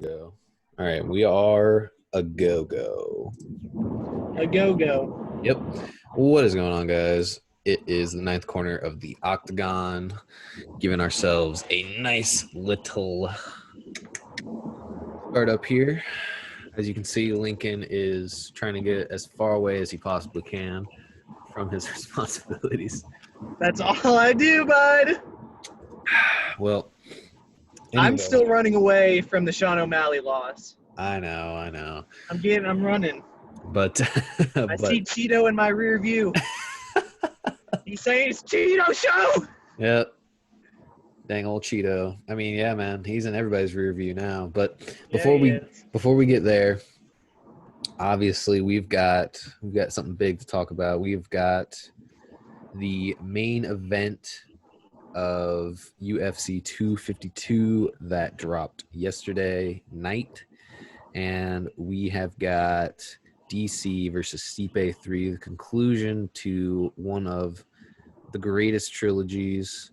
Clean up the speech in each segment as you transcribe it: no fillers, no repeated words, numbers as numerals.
Go. All right, we are a go-go. A go-go. Yep. What is going on, guys? It is the ninth corner of the Octagon, giving ourselves a nice little start up here. As you can see, Lincoln is trying to get as far away as he possibly can from his responsibilities. That's all I do, bud. Well, I'm anyway, still running away from the Sean O'Malley loss. I know, I'm running. but I but see Cheeto in my rear view. He's saying it's Cheeto show. yeah, dang old Cheeto. I mean, yeah, man, he's in everybody's rear view now. But Yeah, he is. before we get there, obviously we've got something big to talk about. We've got the main event of UFC 252 that dropped yesterday night, and we have got DC versus Stipe 3, the conclusion to one of the greatest trilogies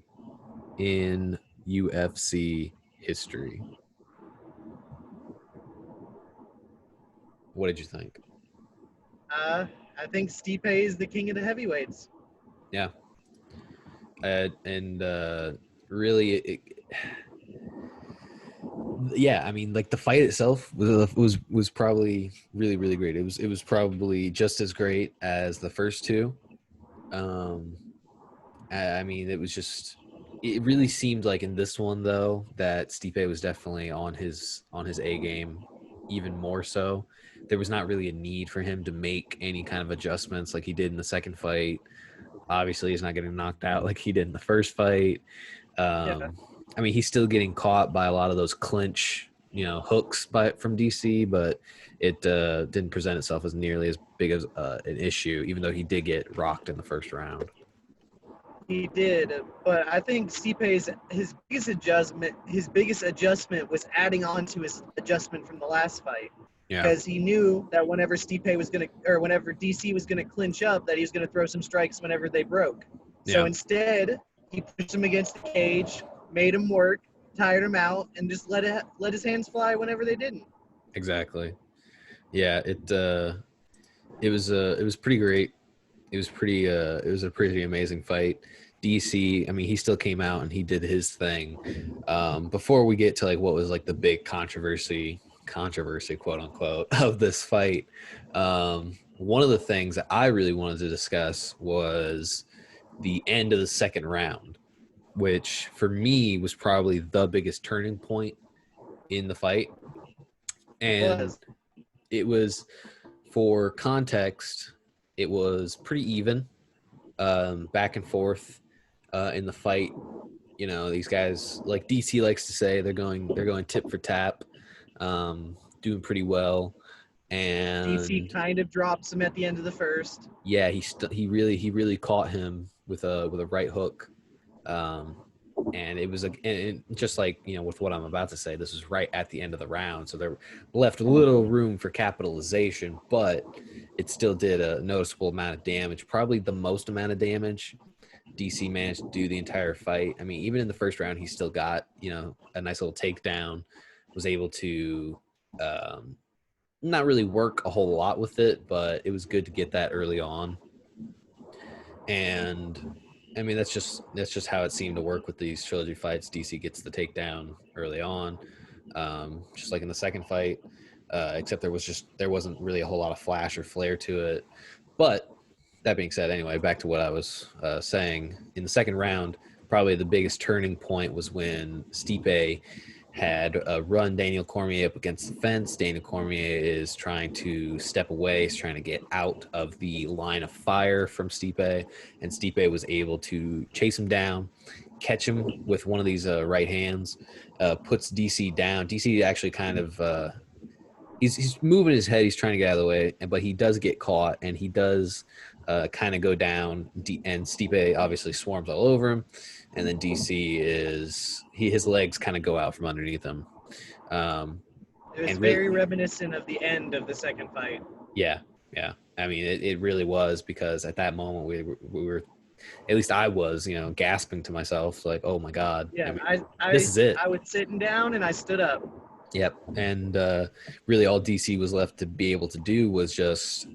in UFC history. What did you think? I think Stipe is the king of the heavyweights. Yeah. And really, yeah, I mean, like the fight itself was probably really great. It was probably just as great as the first two. Um, I mean, it really seemed like in this one though that Stipe was definitely on his A game, even more so. There was not really a need for him to make any kind of adjustments like he did in the second fight. Obviously, he's not getting knocked out like he did in the first fight. Yeah. I mean, he's still getting caught by a lot of those clinch, hooks from DC, but it didn't present itself as nearly as big as an issue, even though he did get rocked in the first round. He did, but I think Stipe's his biggest adjustment was adding on to his adjustment from the last fight. Yeah, Because he knew that whenever whenever DC was gonna clinch up, that he was gonna throw some strikes whenever they broke. So yeah, instead, he pushed him against the cage, made him work, tired him out, and just let his hands fly whenever they didn't. exactly. Yeah, it was pretty great. It was a pretty amazing fight. DC, I mean, he still came out and he did his thing. Before we get to like what was like the big controversy, quote unquote, of this fight, one of the things that I really wanted to discuss was the end of the second round, which for me was probably the biggest turning point in the fight. It And was. it was, for context, it was pretty even, back and forth in the fight. These guys, like DC likes to say, they're going tip for tap, doing pretty well. DC And kind of drops him at the end of the first. yeah, he really caught him with a right hook. Um, and it was just like with what I'm about to say, this was right at the end of the round, so there left little room for capitalization, but it still did a noticeable amount of damage, probably the most amount of damage DC managed to do the entire fight. I mean, even in the first round, he still got a nice little takedown, was able to um, not really work a whole lot with it, but it was good to get that early on. And I mean, that's just how it seemed to work with these trilogy fights. DC gets the takedown early on, just like in the second fight, except there wasn't really a whole lot of flash or flair to it. But that being said, anyway, back to what I was saying. In the second round, probably the biggest turning point was when Stipe had run Daniel Cormier up against the fence. Daniel Cormier is trying to step away. He's trying to get out of the line of fire from Stipe, and Stipe was able to chase him down, catch him with one of these right hands, puts DC down. DC actually kind of he's moving his head. He's trying to get out of the way, but he does get caught, and he does kind of go down. And Stipe obviously swarms all over him, and then DC his legs kind of go out from underneath him. Um, It was and really, very reminiscent of the end of the second fight. yeah, yeah. I mean, it really was, because at that moment we were, at least I was, gasping to myself like, oh my god. I Yeah, mean, I this I is it. I was sitting down and I stood up. Yep. And really all DC was left to be able to do was just,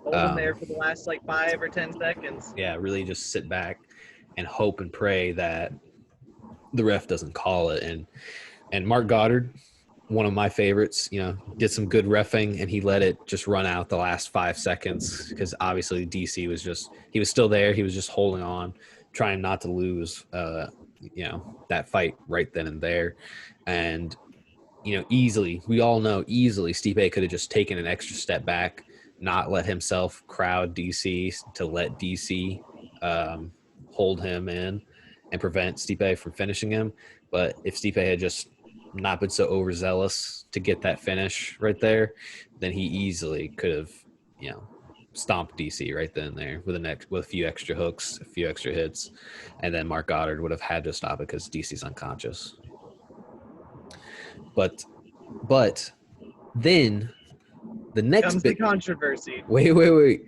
Hold him there for the last like 5 or 10 seconds. yeah, really just sit back and hope and pray that the ref doesn't call it. And Mark Goddard, one of my favorites, did some good reffing, and he let it just run out the last 5 seconds because obviously DC was he was still there. He was just holding on, trying not to lose, that fight right then and there. And, easily, we all know easily Stipe could have just taken an extra step back, not let himself crowd DC to let DC hold him in and prevent Stipe from finishing him. But if Stipe had just not been so overzealous to get that finish right there, then he easily could have, stomped DC right then and there with a few extra hooks, a few extra hits, and then Mark Goddard would have had to stop it because DC's unconscious. But then the next comes the controversy. Wait.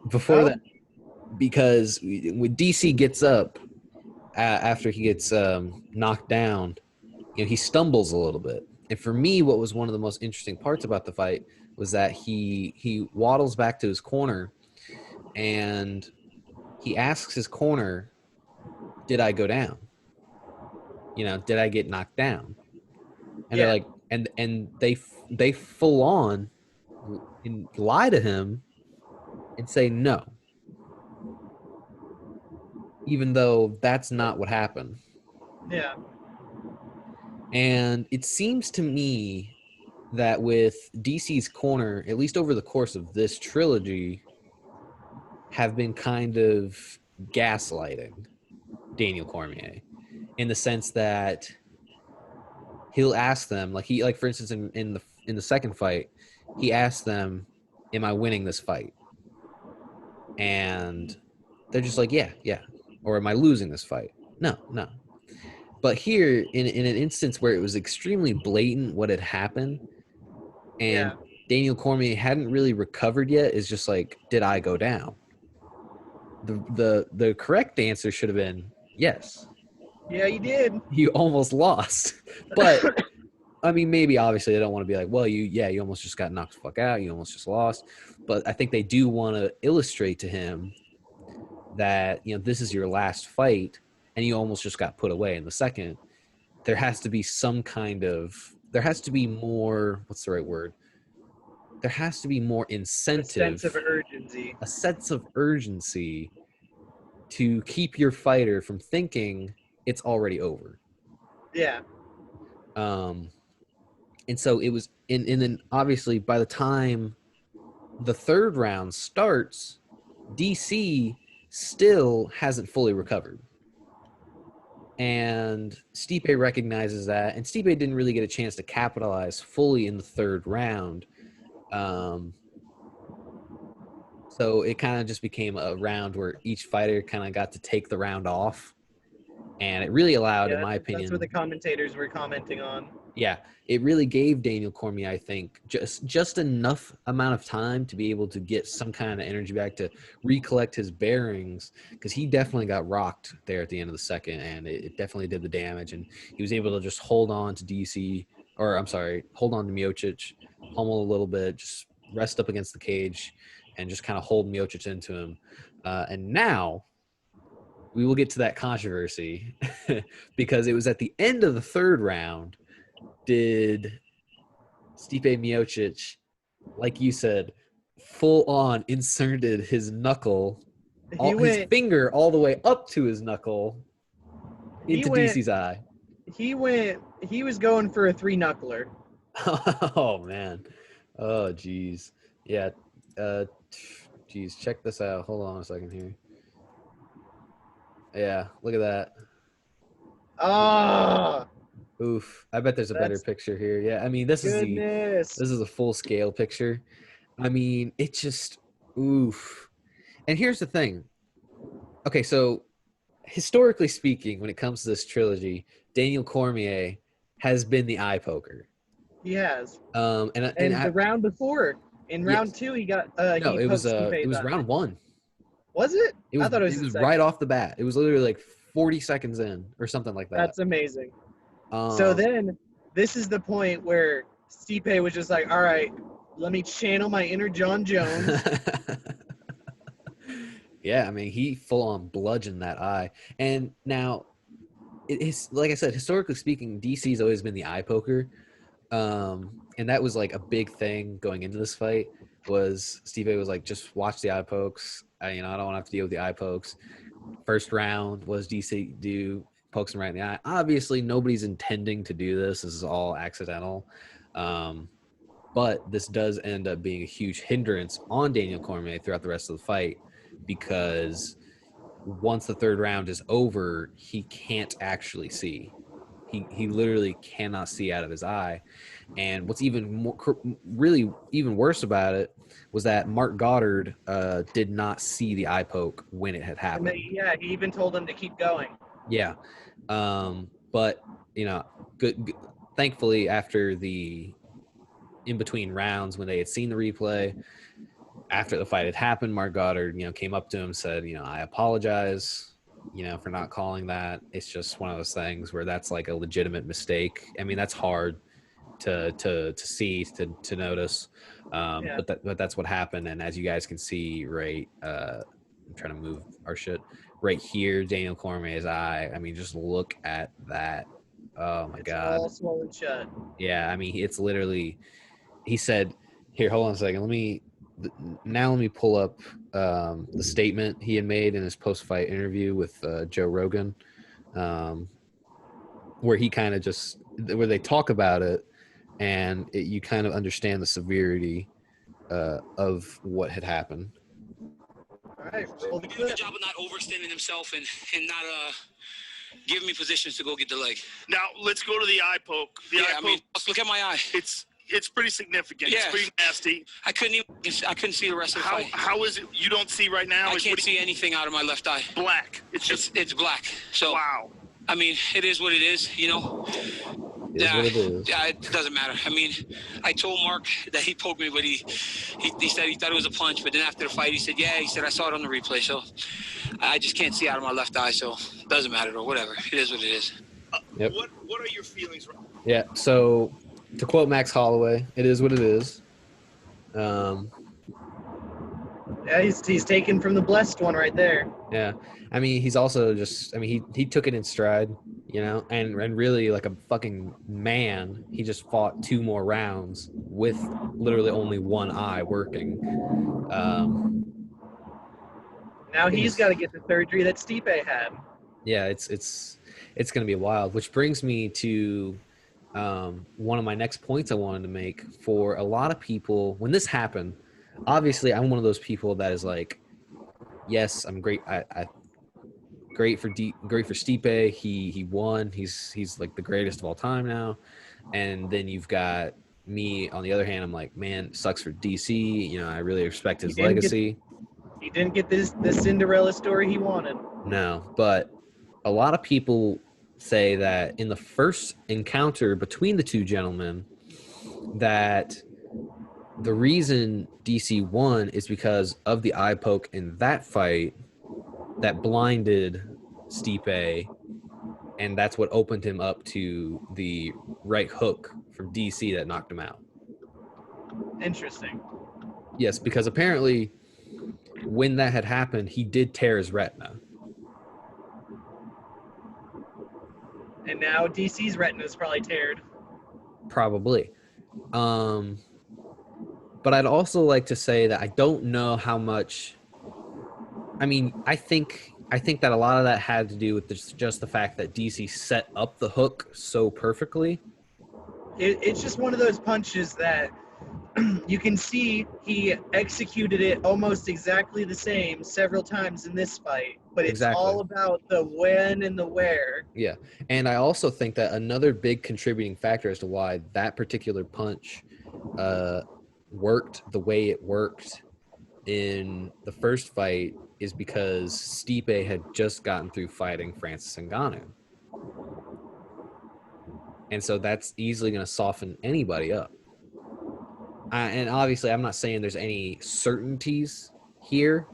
Before that, because when DC gets up after he gets knocked down, he stumbles a little bit. And for me, what was one of the most interesting parts about the fight was that he waddles back to his corner and he asks his corner, "Did I go down? Did I get knocked down?" And they're like, and they full on lie to him and say no, even though that's not what happened. Yeah. And it seems to me that with DC's corner, at least over the course of this trilogy, have been kind of gaslighting Daniel Cormier in the sense that he'll ask them, for instance, in the second fight, he asked them, "Am I winning this fight?" And they're just like, yeah. Or am I losing this fight? No. But here, in an instance where it was extremely blatant what had happened, and Daniel Cormier hadn't really recovered yet, is just like, did I go down? The correct answer should have been yes. Yeah, you did. You almost lost. But I mean, maybe obviously they don't want to be like, well, you almost just got knocked the fuck out. You almost just lost. But I think they do want to illustrate to him that, this is your last fight and you almost just got put away in the second. There has to be there has to be more, what's the right word? There has to be more incentive. A sense of urgency to keep your fighter from thinking it's already over. Yeah. And so it was, and then obviously by the time the third round starts, DC still hasn't fully recovered. And Stipe recognizes that, and Stipe didn't really get a chance to capitalize fully in the third round. So it kind of just became a round where each fighter kind of got to take the round off. And it really allowed, in my opinion... That's what the commentators were commenting on. Yeah, it really gave Daniel Cormier, I think, just enough amount of time to be able to get some kind of energy back to recollect his bearings, because he definitely got rocked there at the end of the second, and it definitely did the damage. And he was able to just hold on to hold on to Miocic, pummel a little bit, just rest up against the cage, and just kind of hold Miocic into him. And now we will get to that controversy because it was at the end of the third round did Stipe Miocic, like you said, full on inserted his knuckle, his finger all the way up to his knuckle into DC's eye. He was going for a 3-knuckler. Oh, man. Oh, geez. Yeah. Geez, check this out. Hold on a second here. Yeah, look at that. Oof. I bet there's a better picture here. Yeah, I mean, this is a full scale picture. I mean, it just oof. And here's the thing. Okay, so historically speaking, when it comes to this trilogy, Daniel Cormier has been the eye poker. He has. And the round before, in round 2, he got it was round 1. Was it? I thought it was right off the bat. It was literally like 40 seconds in or something like that. That's amazing. So then this is the point where Stipe was just like, all right, let me channel my inner John Jones. Yeah, I mean, he full on bludgeoned that eye. And now, it is like I said, historically speaking, DC's always been the eye poker. And that was like a big thing going into this fight. Was Steve was like, just watch the eye pokes. I don't want to have to deal with the eye pokes. First round was DC do pokes him right in the eye. Obviously, nobody's intending to do this. This is all accidental. Um, but this does end up being a huge hindrance on Daniel Cormier throughout the rest of the fight because once the third round is over, he can't actually see. He literally cannot see out of his eye. And what's even more, really even worse about it was that Mark Goddard did not see the eye poke when it had happened. He even told him to keep going. Yeah. But, good. Thankfully, after the in-between rounds when they had seen the replay, after the fight had happened, Mark Goddard, came up to him, said, I apologize, for not calling that. It's just one of those things where that's like a legitimate mistake. I mean, that's hard to see, to notice. But that's what happened. And as you guys can see, right, I'm trying to move our shit right here, Daniel Cormier's eye. I mean, just look at that. Oh my God. All swollen shut. Yeah. I mean, it's literally, he said, here, hold on a second. Let me pull up the statement he had made in his post-fight interview with Joe Rogan, where he kind of where they talk about it, and you kind of understand the severity of what had happened. All right, he did a good job of not overextending himself and not giving me positions to go get the leg. Now let's go to the eye poke. I mean, look at my eye. It's pretty significant. Yeah. It's pretty nasty. I couldn't see the rest of the fight. How is it? You don't see right now? I can't see anything out of my left eye. Black. It's black. So wow. I mean, it is what it is. It is what it is. Yeah, it doesn't matter. I mean, I told Mark that he poked me, but he said he thought it was a punch. But then after the fight, he said, yeah, I saw it on the replay. So I just can't see out of my left eye. So it doesn't matter or whatever. It is what it is. Yep. What are your feelings? Yeah. So to quote Max Holloway, it is what it is. Yeah, he's taken from the blessed one right there. Yeah. I mean, he's also he took it in stride, and really like a fucking man, he just fought 2 more rounds with literally only one eye working. Now he's got to get the surgery that Stipe had. Yeah, it's going to be wild, which brings me to one of my next points I wanted to make. For a lot of people, when this happened, obviously I'm one of those people that is like, yes, I'm great. Great for Stipe. He won. He's like the greatest of all time now. And then you've got me on the other hand. I'm like, man, sucks for DC. I really respect his legacy. He didn't get this Cinderella story he wanted. No, but a lot of people say that in the first encounter between the two gentlemen, that the reason DC won is because of the eye poke in that fight that blinded Stipe, and that's what opened him up to the right hook from DC that knocked him out. Interesting. Yes, because apparently when that had happened, he did tear his retina. And now DC's retina is probably teared. Probably. But I'd also like to say that I don't know how much. I mean, I think that a lot of that had to do with just the fact that DC set up the hook so perfectly. It's just one of those punches that you can see he executed it almost exactly the same several times in this fight, but it's all about the when and the where. Yeah, and I also think that another big contributing factor as to why that particular punch worked the way it worked in the first fight is because Stipe had just gotten through fighting Francis Ngannou. And so that's easily going to soften anybody up. And obviously, I'm not saying there's any certainties here,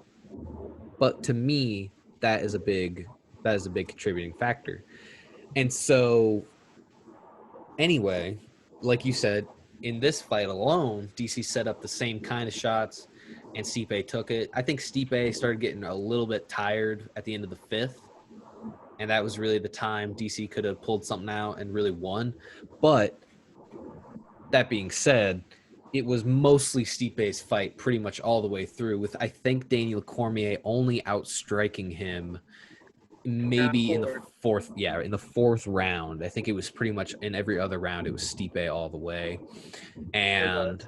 but to me, that is a big contributing factor. And so, anyway, like you said, in this fight alone, DC set up the same kind of shots, and Stipe took it. I think Stipe started getting a little bit tired at the end of the 5th, and that was really the time DC could have pulled something out and really won. But that being said, it was mostly Stipe's fight pretty much all the way through, with I think Daniel Cormier only outstriking him maybe in the fourth round. I think it was pretty much in every other round it was Stipe all the way. And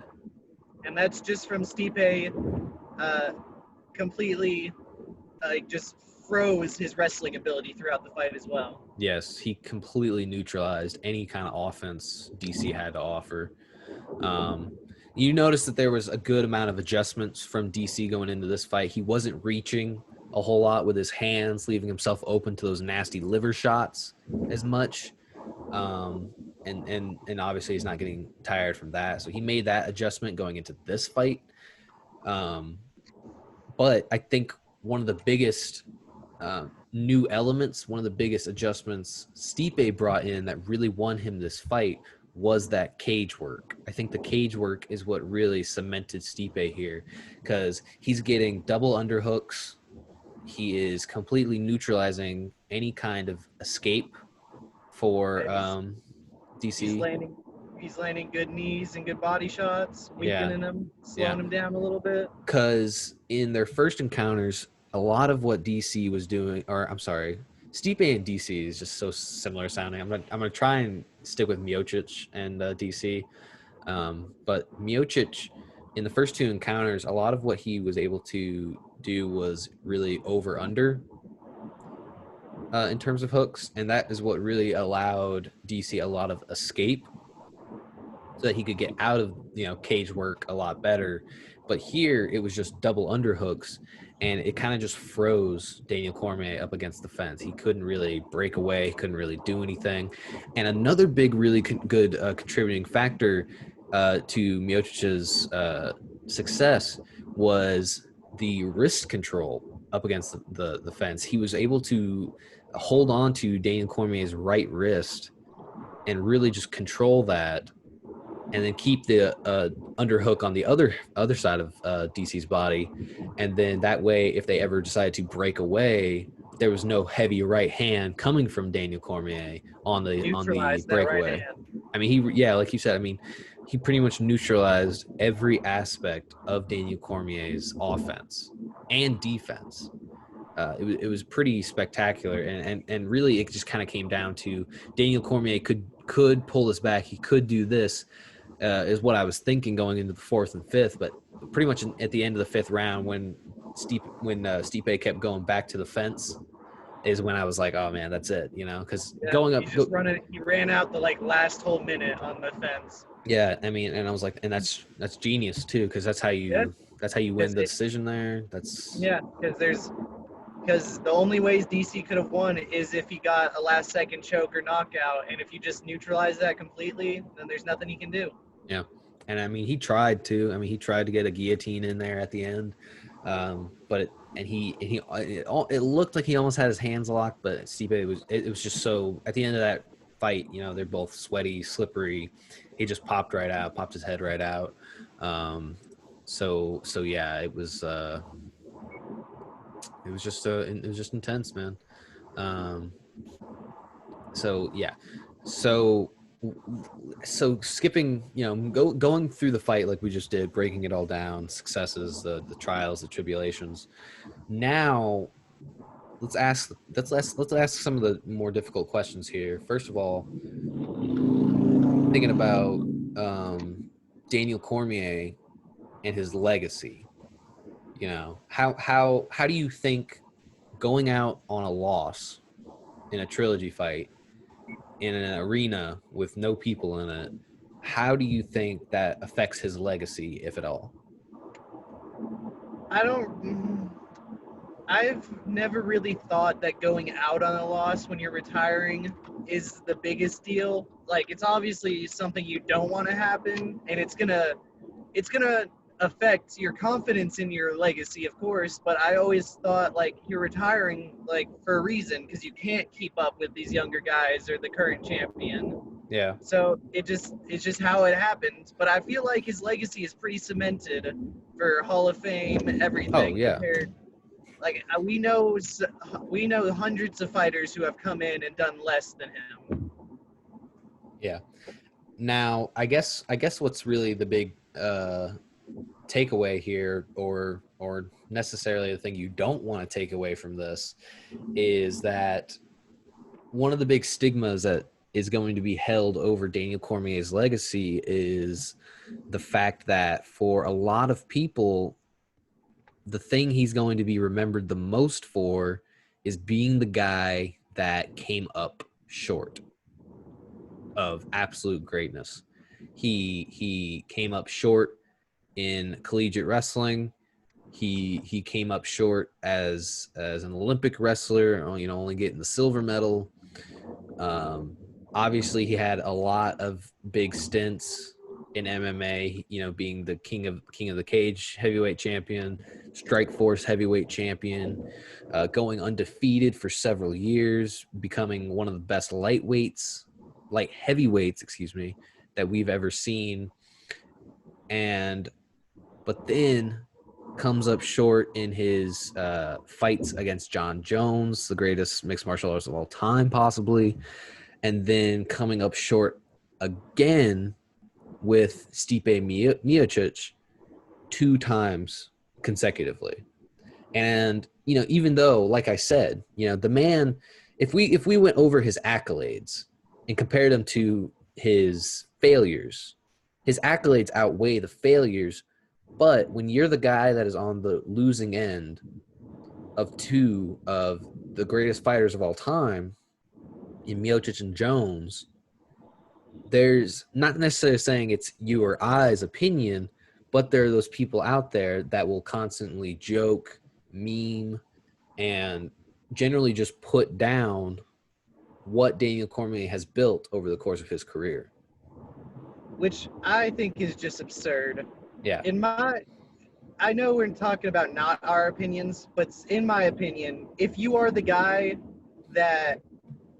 that's just from Stipe completely just froze his wrestling ability throughout the fight as well. Yes, he completely neutralized any kind of offense DC had to offer. You notice that there was a good amount of adjustments from DC going into this fight. He wasn't reaching a whole lot with his hands, leaving himself open to those nasty liver shots as much. And obviously he's not getting tired from that. So he made that adjustment going into this fight. But I think one of the biggest new elements, one of the biggest adjustments Stipe brought in that really won him this fight was that cage work. I think the cage work is what really cemented Stipe here, because he's getting double underhooks. He is completely neutralizing any kind of escape for DC. He's landing good knees and good body shots, weakening him, slowing him down a little bit. Because in their first encounters, a lot of what DC was doing, or I'm sorry, Stipe and DC is just so similar sounding. I'm gonna try and stick with Miocic and DC, but Miocic in the first 2 encounters, a lot of what he was able to do was really over under in terms of hooks, and that is what really allowed DC a lot of escape, so that he could get out of cage work a lot better. But here it was just double underhooks, and it kind of just froze Daniel Cormier up against the fence. He couldn't really break away, couldn't really do anything. And another big, really good contributing factor to Miocic's success was the wrist control up against the fence. He was able to hold on to Daniel Cormier's right wrist and really just control that, and then keep the underhook on the other side of DC's body. And then that way, if they ever decided to break away, there was no heavy right hand coming from Daniel Cormier on the breakaway. Right, I mean, like you said, I mean, he pretty much neutralized every aspect of Daniel Cormier's offense and defense. It was pretty spectacular, and really it just kind of came down to Daniel Cormier could pull this back. He could do this. Is what I was thinking going into the 4th and 5th, but pretty much at the end of the 5th round, when Stipe kept going back to the fence, is when I was like, oh man, that's it, because going up, he ran out the last whole minute on the fence. Yeah, I mean, and I was like, and that's genius too, because that's how you win the decision there. Because the only ways DC could have won is if he got a last second choke or knockout, and if you just neutralize that completely, then there's nothing he can do. Yeah, and I mean, he tried to get a guillotine in there at the end, but it looked like he almost had his hands locked, but Stipe it was just so at the end of that fight, they're both sweaty, slippery. He just popped his head right out. So yeah, it was just intense, man. So skipping, going through the fight like we just did, breaking it all down, successes, the trials, the tribulations. Now, let's ask some of the more difficult questions here. First of all, thinking about Daniel Cormier and his legacy. How do you think going out on a loss in a trilogy fight in an arena with no people in it, how do you think that affects his legacy, if at all? I've never really thought that going out on a loss when you're retiring is the biggest deal. It's obviously something you don't want to happen, and it's gonna affect your confidence in your legacy, of course, but I always thought you're retiring for a reason, because you can't keep up with these younger guys or the current champion. Yeah. So it's just how it happened. But I feel like his legacy is pretty cemented for Hall of Fame, everything. Oh, yeah. Compared, like we know hundreds of fighters who have come in and done less than him. Yeah. Now, I guess what's really the big takeaway here, or necessarily the thing you don't want to take away from this, is that one of the big stigmas that is going to be held over Daniel Cormier's legacy is the fact that for a lot of people, the thing he's going to be remembered the most for is being the guy that came up short of absolute greatness. He came up short in collegiate wrestling. He came up short as an Olympic wrestler, only getting the silver medal. Obviously, he had a lot of big stints in MMA. Being the king of the cage heavyweight champion, Strikeforce heavyweight champion, going undefeated for several years, becoming one of the best light heavyweights, that we've ever seen. But then comes up short in his fights against John Jones, the greatest mixed martial artist of all time, possibly, and then coming up short again with Stipe Miocic 2 times consecutively. And even though, like I said, the man, if we went over his accolades and compared them to his failures, his accolades outweigh the failures. But when you're the guy that is on the losing end of 2 of the greatest fighters of all time, in Miocic and Jones, there's not necessarily saying it's you or I's opinion, but there are those people out there that will constantly joke, meme, and generally just put down what Daniel Cormier has built over the course of his career. Which I think is just absurd. Yeah. I know we're talking about not our opinions, but in my opinion, if you are the guy that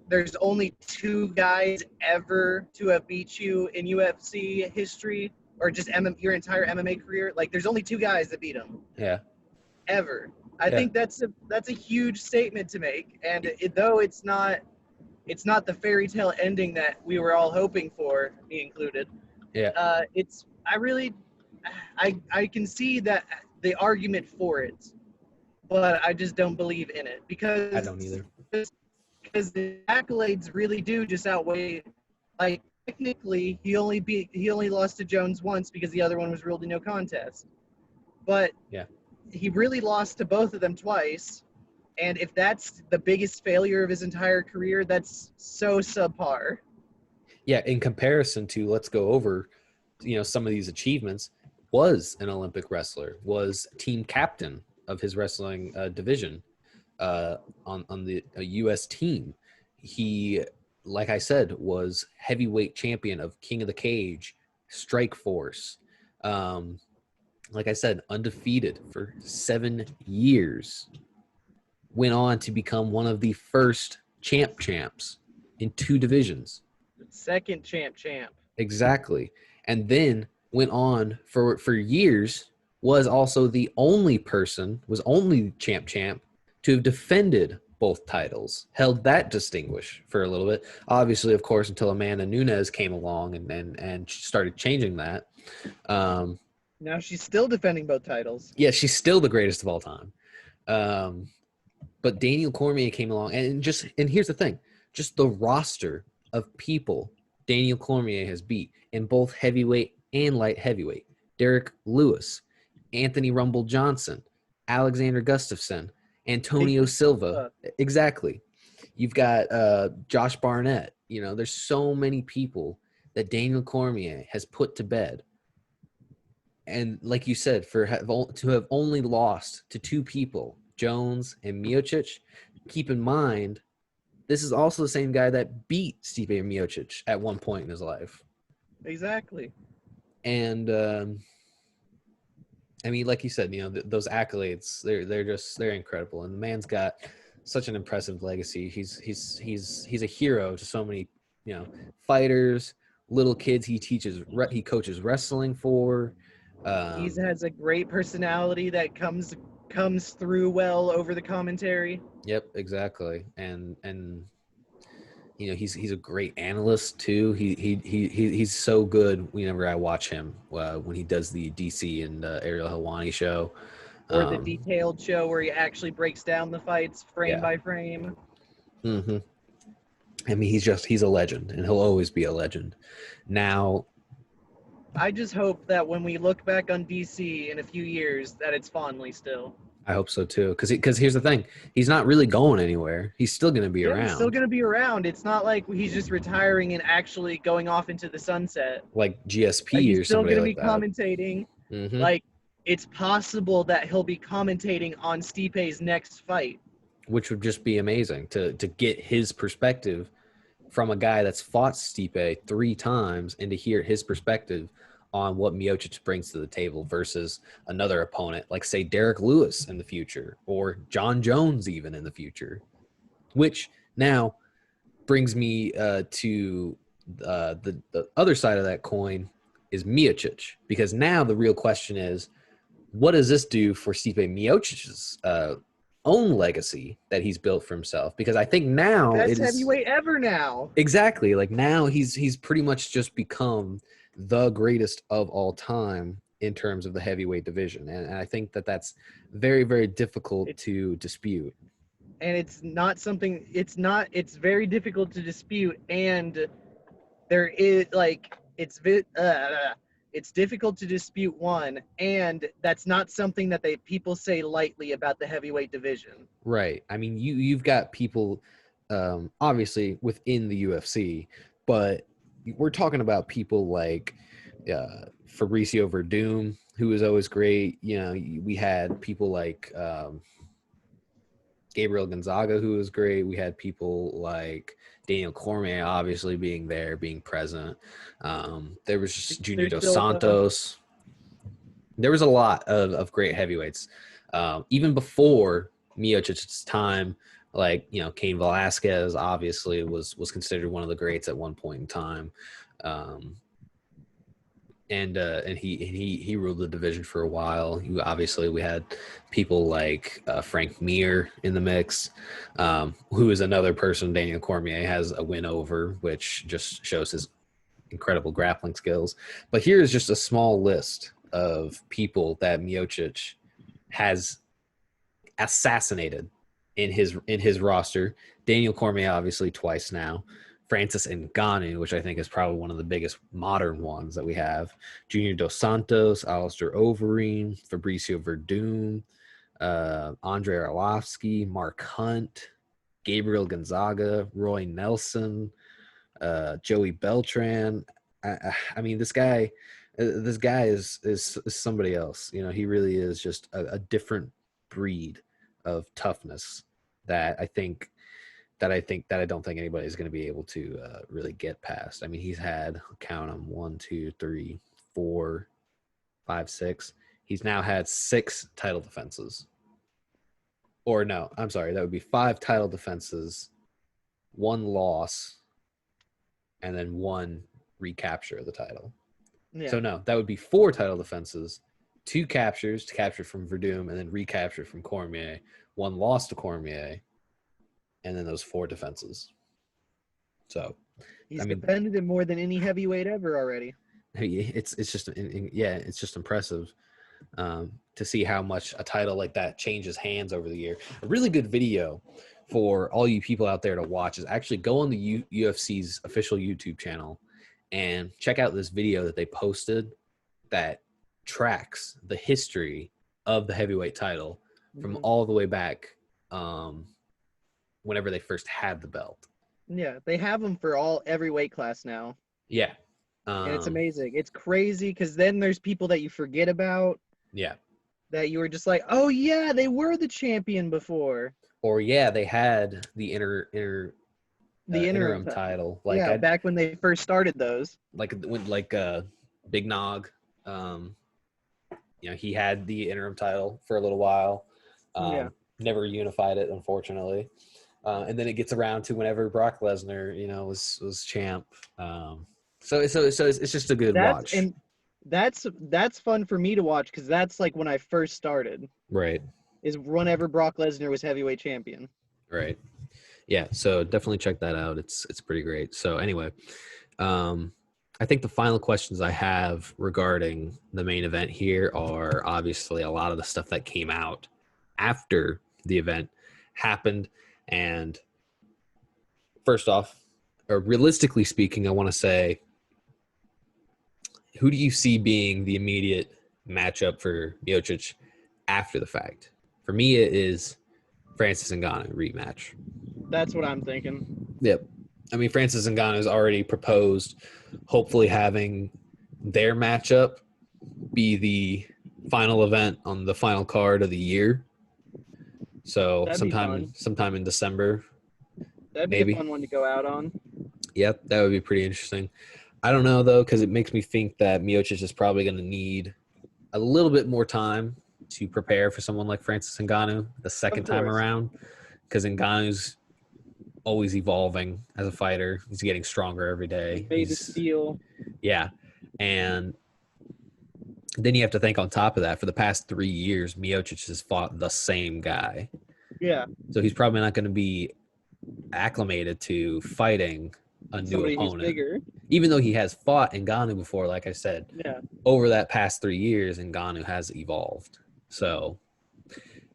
there's only 2 guys ever to have beat you in UFC history, or just your entire MMA career, like there's only 2 guys that beat him. Yeah. Ever. I think that's a huge statement to make, and though it's not the fairy tale ending that we were all hoping for, me included. Yeah. I can see that the argument for it, but I just don't believe in it because I don't either. Because the accolades really do just outweigh. Like technically, he only lost to Jones once because the other one was ruled a no contest. But yeah, he really lost to both of them twice. And if that's the biggest failure of his entire career, that's so subpar. Yeah, in comparison to, let's go over, some of these achievements, was an Olympic wrestler, was team captain of his wrestling division on the U.S. team. He, like I said, was heavyweight champion of King of the Cage, Strikeforce. Like I said, undefeated for 7 years. Went on to become one of the first champs in 2 divisions. Second champ. Exactly. And then went on for years, was also the only champ to have defended both titles, held that distinguish for a little bit. Obviously, of course, until Amanda Nunes came along and started changing that. Now she's still defending both titles. Yeah, she's still the greatest of all time. But Daniel Cormier came along, and here's the thing, just the roster of people Daniel Cormier has beat in both heavyweight and light heavyweight. Derek Lewis, Anthony Rumble Johnson, Alexander Gustafsson, Antonio Silva. Exactly. You've got Josh Barnett. There's so many people that Daniel Cormier has put to bed. And like you said, to have only lost to 2 people, Jones and Miocic, keep in mind, this is also the same guy that beat Stipe Miocic at one point in his life. Exactly. And I mean, like you said, those accolades, they're incredible. And the man's got such an impressive legacy. He's a hero to so many fighters, little kids. He coaches wrestling for. He has a great personality that comes through well over the commentary. Yep, exactly. And he's a great analyst too. He's so good whenever I watch him when he does the DC and Ariel Helwani show. Or the detailed show where he actually breaks down the fights frame by frame. Mm-hmm. I mean, he's a legend, and he'll always be a legend. Now, I just hope that when we look back on DC in a few years, that it's fondly still. I hope so too, because here's the thing: he's not really going anywhere. He's still going to be around. He's still going to be around. It's not like he's just retiring and actually going off into the sunset. Like GSP or somebody like that. He's still going to be commentating. Mm-hmm. Like, it's possible that he'll be commentating on Stipe's next fight. Which would just be amazing to get his perspective from a guy that's fought Stipe 3 times and to hear his perspective on what Miocic brings to the table versus another opponent, like, say, Derek Lewis in the future or John Jones even in the future, which now brings me to the other side of that coin is Miocic, because now the real question is, what does this do for Stipe Miocic's own legacy that he's built for himself? Because I think now best heavyweight ever now. Exactly. Like now he's pretty much just become the greatest of all time in terms of the heavyweight division. And I think that's very, very difficult to dispute. And it's very difficult to dispute. And there is it's difficult to dispute one, and that's not something that people say lightly about the heavyweight division. Right. I mean, you've got people obviously within the UFC, but we're talking about people like Fabricio Verdum, who was always great. We had people like Gabriel Gonzaga, who was great. We had people like Daniel Cormier, obviously being there, being present. There was just Junior Dos Santos. There was a lot of great heavyweights. Even before Miocic's time, like, Cain Velasquez obviously was considered one of the greats at one point in time. And he ruled the division for a while. Obviously, we had people like Frank Mir in the mix, who is another person Daniel Cormier has a win over, which just shows his incredible grappling skills. But here is just a small list of people that Miocic has assassinated in his roster. Daniel Cormier, obviously, twice now. Francis Ngannou, which I think is probably one of the biggest modern ones that we have. Junior Dos Santos, Alistair Overeem, Fabricio Verdum, Andre Arlovsky, Mark Hunt, Gabriel Gonzaga, Roy Nelson, Joey Beltran. I mean, this guy is somebody else. He really is just a different breed of toughness that I don't think anybody's going to be able to really get past. I mean, he's had, count them, 1, 2, 3, 4, 5, 6. He's now had 6 title defenses. Or no, I'm sorry, that would be 5 title defenses, 1 loss, and then 1 recapture of the title. Yeah. So no, that would be 4 title defenses, 2 captures, capture from Verdum, and then recapture from Cormier, 1 loss to Cormier, and then those 4 defenses. So he's defended him more than any heavyweight ever already. It's just impressive to see how much a title like that changes hands over the year. A really good video for all you people out there to watch is actually go on the UFC's official YouTube channel and check out this video that they posted that tracks the history of the heavyweight title from all the way back whenever they first had the belt. Yeah, they have them for every weight class now. Yeah. And it's amazing. It's crazy because then there's people that you forget about. Yeah. That you were just like, oh, yeah, they were the champion before. Or, yeah, they had the interim title. Like, yeah, back when they first started those. Like Big Nog. He had the interim title for a little while. Never unified it, unfortunately. And then it gets around to whenever Brock Lesnar, was champ. So it's just a good watch. And that's fun for me to watch because that's like when I first started. Right. Is whenever Brock Lesnar was heavyweight champion. Right. Yeah. So definitely check that out. It's pretty great. So anyway, I think the final questions I have regarding the main event here are obviously a lot of the stuff that came out after the event happened. And first off, or realistically speaking, I want to say, who do you see being the immediate matchup for Miocic after the fact? For me, it is Francis Ngannou rematch. That's what I'm thinking. Yep. I mean, Francis Ngannou has already proposed hopefully having their matchup be the final event on the final card of the year. So sometime in December. That'd be a fun one to go out on. Yep, that would be pretty interesting. I don't know, though, because it makes me think that Miocic is probably going to need a little bit more time to prepare for someone like Francis Ngannou the second time around, because Ngannou's always evolving as a fighter. He's getting stronger every day. Made to steel. Yeah. And then you have to think on top of that, for the past 3 years, Miocic has fought the same guy. Yeah. So he's probably not going to be acclimated to fighting a new Somebody opponent. Who's bigger. Even though he has fought Ngannou before, like I said, over that past 3 years, Ngannou has evolved. So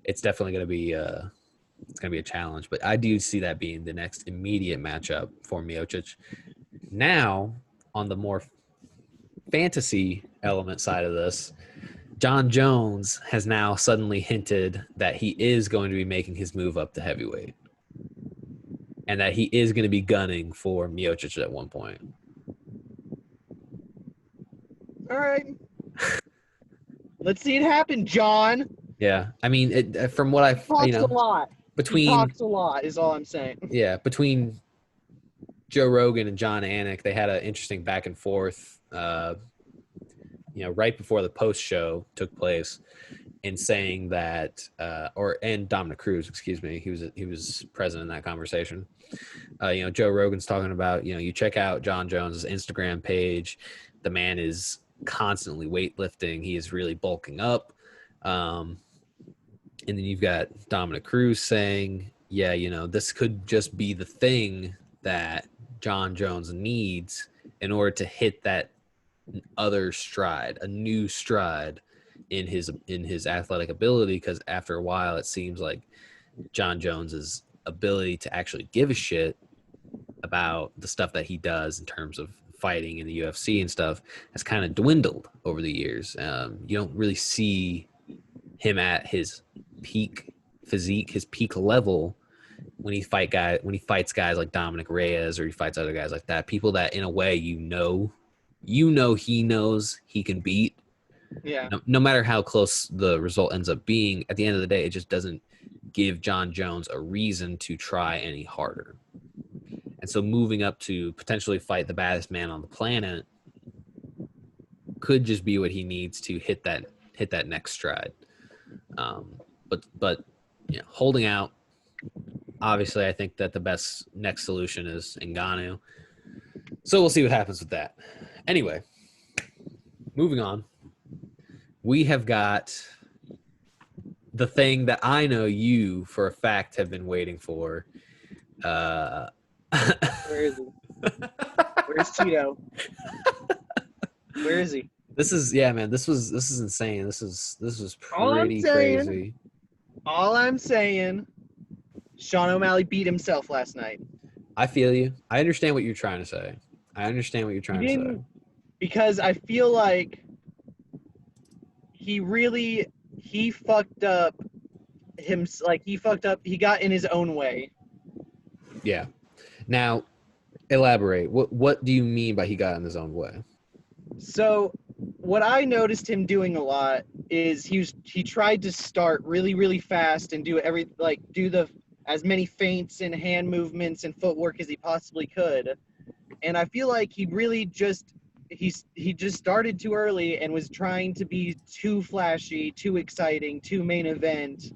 it's definitely going to be it's going to be a challenge. But I do see that being the next immediate matchup for Miocic. Now, on the more fantasy element side of this, Jon Jones has now suddenly hinted that he is going to be making his move up to heavyweight, and that he is going to be gunning for Miocic at one point. All right. Let's see it happen, John. Yeah, I mean, from what I've, He talks a lot is all I'm saying. Yeah, between Joe Rogan and John Anik, they had an interesting back and forth, right before the post show took place, in saying that, and Dominic Cruz, excuse me, he was present in that conversation. Joe Rogan's talking about, you check out Jon Jones' Instagram page. The man is constantly weightlifting. He is really bulking up. And then you've got Dominic Cruz saying, this could just be the thing that Jon Jones needs in order to hit that other stride, a new stride in his athletic ability, because after a while it seems like Jon Jones's ability to actually give a shit about the stuff that he does in terms of fighting in the UFC and stuff has kind of dwindled over the years. You don't really see him at his peak physique, his peak level, when he fights guys like Dominic Reyes, or he fights other guys like that, people that in a way he knows he can beat. Yeah. No matter how close the result ends up being, at the end of the day, it just doesn't give Jon Jones a reason to try any harder. And so moving up to potentially fight the baddest man on the planet could just be what he needs to hit that next stride. But holding out, obviously, I think that the best next solution is Ngannou. So we'll see what happens with that. Anyway, moving on. We have got the thing that I know you, for a fact, have been waiting for. Where is he? Where's Tito? Where is he? This is insane. This was pretty crazy. All I'm saying, Sean O'Malley beat himself last night. I feel you. I understand what you're trying to say. Because I feel like he fucked up he got in his own way. Yeah. Now, elaborate. What do you mean by he got in his own way? So what I noticed him doing a lot is he tried to start really, really fast and do as many feints and hand movements and footwork as he possibly could. And I feel like he really just started too early and was trying to be too flashy, too exciting, too main event,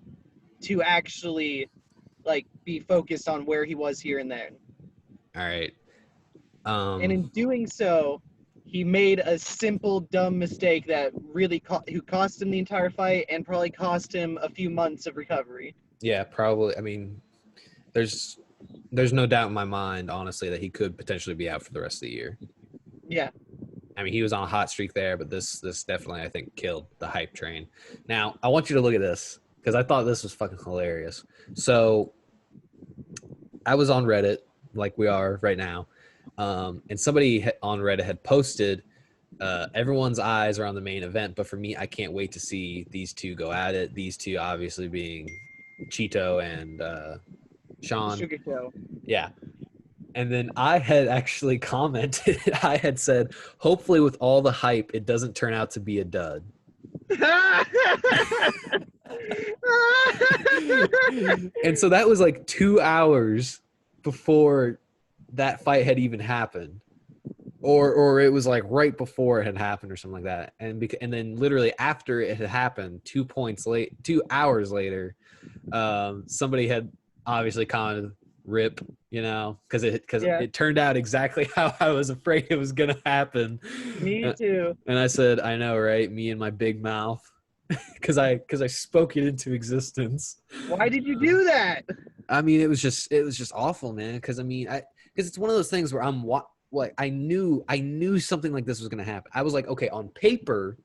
to actually like be focused on where he was here and there. All right. And in doing so, he made a simple, dumb mistake that really cost him the entire fight and probably cost him a few months of recovery. Yeah, probably. I mean, there's no doubt in my mind, honestly, that he could potentially be out for the rest of the year. Yeah. I mean, he was on a hot streak there, but this definitely, I think, killed the hype train. Now, I want you to look at this because I thought this was fucking hilarious. So, I was on Reddit, like we are right now, and somebody on Reddit had posted, everyone's eyes are on the main event, but for me, I can't wait to see these two go at it. These two obviously being Cheeto and Sean. Sugar Show. Yeah. And then I had actually commented, I had said, hopefully with all the hype, it doesn't turn out to be a dud. And so that was like 2 hours before that fight had even happened. Or it was like right before it had happened or something like that. And then literally after it had happened, 2 hours later, somebody had obviously commented, "Rip," you know, because it turned out exactly how I was afraid it was gonna happen. Me too. And I said, "I know, right? Me and my big mouth," because I spoke it into existence. Why did you do that? I mean, it was just awful, man. Because I mean, because it's one of those things where I knew something like this was gonna happen. I was like, okay, on paper,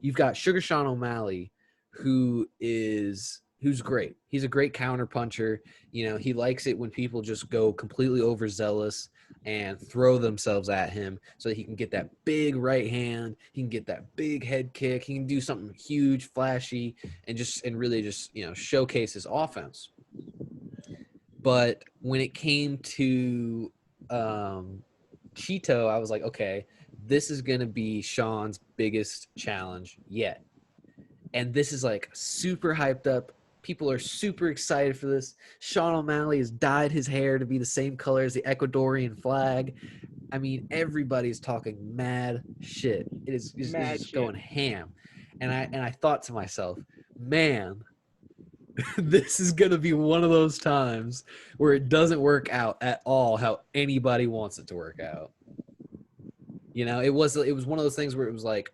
you've got Sugar Sean O'Malley, who's great. He's a great counter puncher. You know, he likes it when people just go completely overzealous and throw themselves at him so that he can get that big right hand. He can get that big head kick. He can do something huge, flashy, and really just, you know, showcase his offense. But when it came to Cheeto, I was like, okay, this is going to be Sean's biggest challenge yet. And this is like super hyped up. People are super excited for this. Sean O'Malley has dyed his hair to be the same color as the Ecuadorian flag. I mean, everybody's talking mad shit. It is just going ham. And I thought to myself, man, this is going to be one of those times where it doesn't work out at all how anybody wants it to work out. You know, it was one of those things where it was like,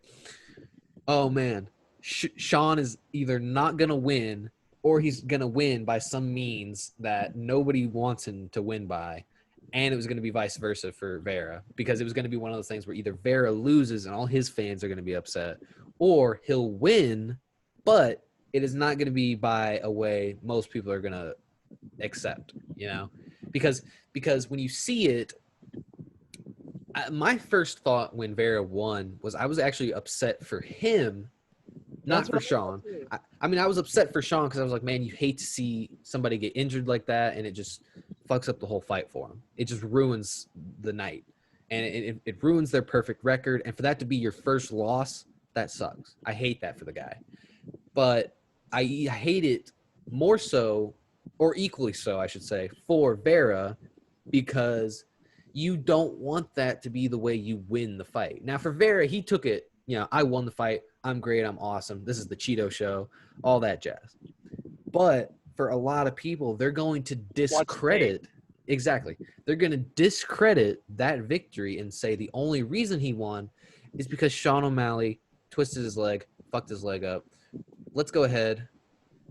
oh man, Sean is either not going to win or he's going to win by some means that nobody wants him to win by. And it was going to be vice versa for Vera, because it was going to be one of those things where either Vera loses and all his fans are going to be upset, or he'll win, but it is not going to be by a way most people are going to accept, you know, because when you see it, my first thought when Vera won was I was actually upset for him, not for Sean. I mean, I was upset for Sean because I was like, man, you hate to see somebody get injured like that, and it just fucks up the whole fight for him. It just ruins the night, and it ruins their perfect record. And for that to be your first loss, that sucks. I hate that for the guy. But I hate it more so, or equally so, I should say, for Vera, because you don't want that to be the way you win the fight. Now, for Vera, he took it, you know, I won the fight. I'm great. I'm awesome. This is the Cheeto show, all that jazz. But for a lot of people, they're going to discredit. Exactly. They're going to discredit that victory and say the only reason he won is because Sean O'Malley twisted his leg, fucked his leg up. Let's go ahead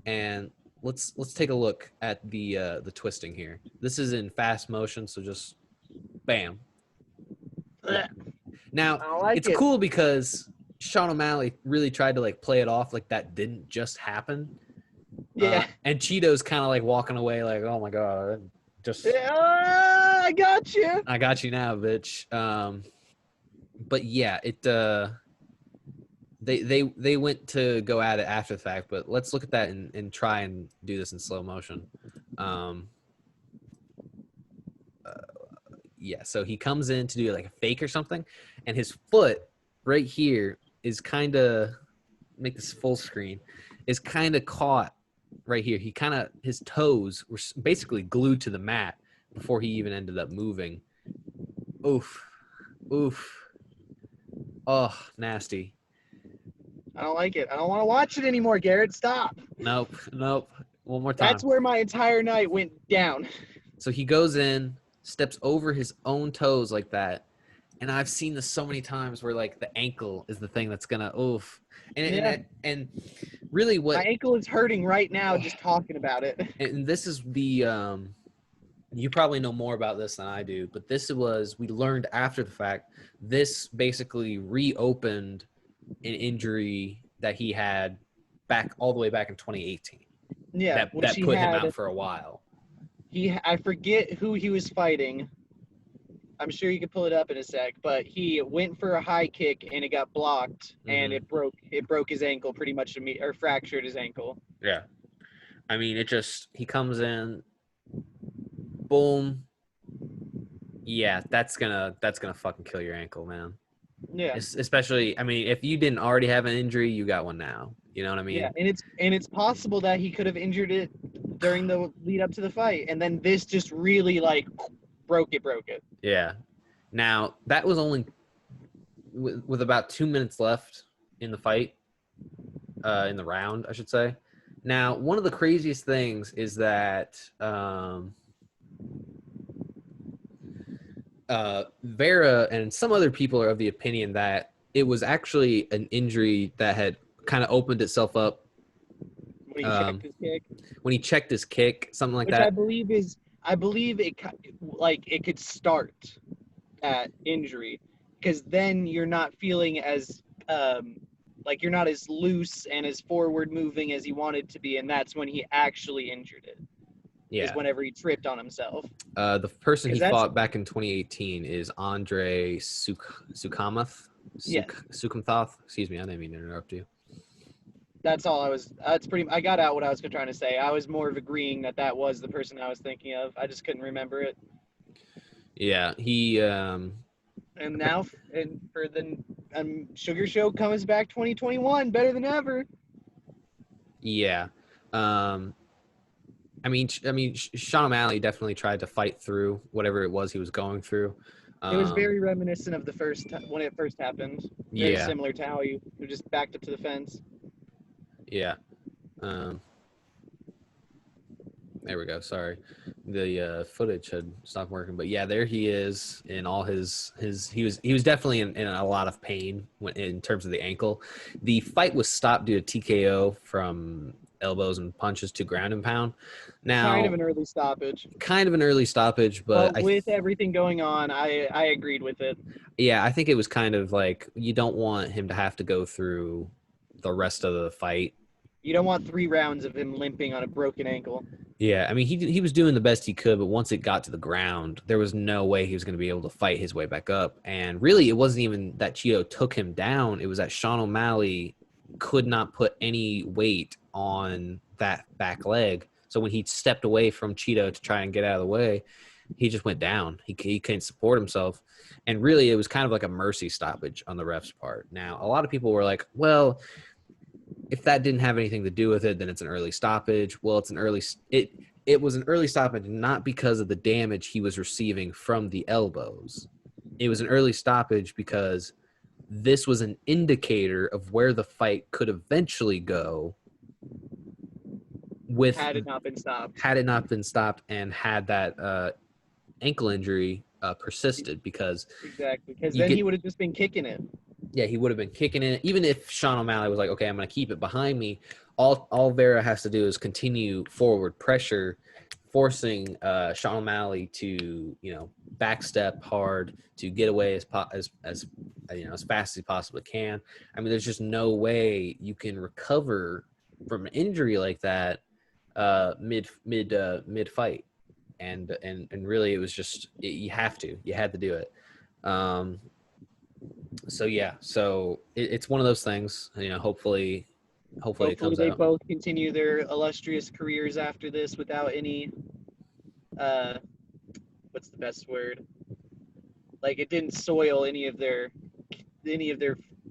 and let's take a look at the twisting here. This is in fast motion, so just bam. Yeah. Now, it's cool because Sean O'Malley really tried to like play it off like that didn't just happen. Yeah. And Cheeto's kind of like walking away like, oh my God, I got you. I got you now, bitch. But yeah, they went to go at it after the fact, but let's look at that and try and do this in slow motion. Yeah, so he comes in to do like a fake or something, and his foot right here is kind of, make this full screen, is kind of caught right here. His toes were basically glued to the mat before he even ended up moving. Oof. Oh, nasty. I don't like it. I don't want to watch it anymore, Garrett. Stop. Nope. One more time. That's where my entire night went down. So he goes in, steps over his own toes like that. And I've seen this so many times where like the ankle is the thing that's gonna oof. And really what my ankle is hurting right now just talking about it. And this is the you probably know more about this than I do, but we learned after the fact, this basically reopened an injury that he had all the way back in 2018. Yeah, that put him out for a while. I forget who he was fighting. I'm sure you could pull it up in a sec, but he went for a high kick and it got blocked, and it broke his ankle pretty much or fractured his ankle. Yeah. I mean, he comes in, boom. Yeah, that's gonna fucking kill your ankle, man. Yeah. Especially, I mean, if you didn't already have an injury, you got one now. You know what I mean? Yeah, and it's possible that he could have injured it during the lead up to the fight, and then this just really like broke it. Yeah. Now that was only with about 2 minutes left in the fight, in the round, I should say. Now, one of the craziest things is that Vera and some other people are of the opinion that it was actually an injury that had kind of opened itself up when he checked his kick. When he checked his kick, something like that. Which I believe it could start that injury, because then you're not feeling as like you're not as loose and as forward moving as he wanted to be, and that's when he actually injured it. Yeah. Is whenever he tripped on himself. The person he fought back in 2018 is Andre Sukamth. Sukamthoth. Excuse me, I didn't mean to interrupt you. That's all I got out what I was trying to say. I was more of agreeing that was the person I was thinking of. I just couldn't remember it. Yeah, he and now for the Sugar Show comes back 2021 better than ever. Yeah. I mean, Sean O'Malley definitely tried to fight through whatever it was he was going through. It was very reminiscent of when it first happened. Very similar to how he just backed up to the fence. Yeah. There we go. Sorry. The footage had stopped working, but yeah, there he is in all his he was definitely in a lot of pain in terms of the ankle. The fight was stopped due to TKO from elbows and punches to ground and pound. Now, kind of an early stoppage, but with everything going on, I agreed with it. Yeah, I think it was kind of like you don't want him to have to go through the rest of the fight. You don't want 3 rounds of him limping on a broken ankle. Yeah, I mean, he was doing the best he could, but once it got to the ground, there was no way he was going to be able to fight his way back up. And really, it wasn't even that Cheeto took him down. It was that Sean O'Malley could not put any weight on that back leg. So when he stepped away from Cheeto to try and get out of the way, he just went down. He couldn't support himself. And really, it was kind of like a mercy stoppage on the ref's part. Now, a lot of people were like, well, if that didn't have anything to do with it, then it's an early stoppage. Well, it was an early stoppage not because of the damage he was receiving from the elbows. It was an early stoppage because this was an indicator of where the fight could eventually go had it not been stopped and had that ankle injury persisted, because then he would have just been kicking it. Yeah, he would have been kicking it. Even if Sean O'Malley was like, okay, I'm going to keep it behind me, all Vera has to do is continue forward pressure, forcing Sean O'Malley to, backstep hard to get away as fast as he possibly can. I mean, there's just no way you can recover from an injury like that mid fight, and really it was just you had to do it. So it's one of those things. Hopefully it comes they out. both continue their illustrious careers after this without any what's the best word? Like, it didn't soil any of their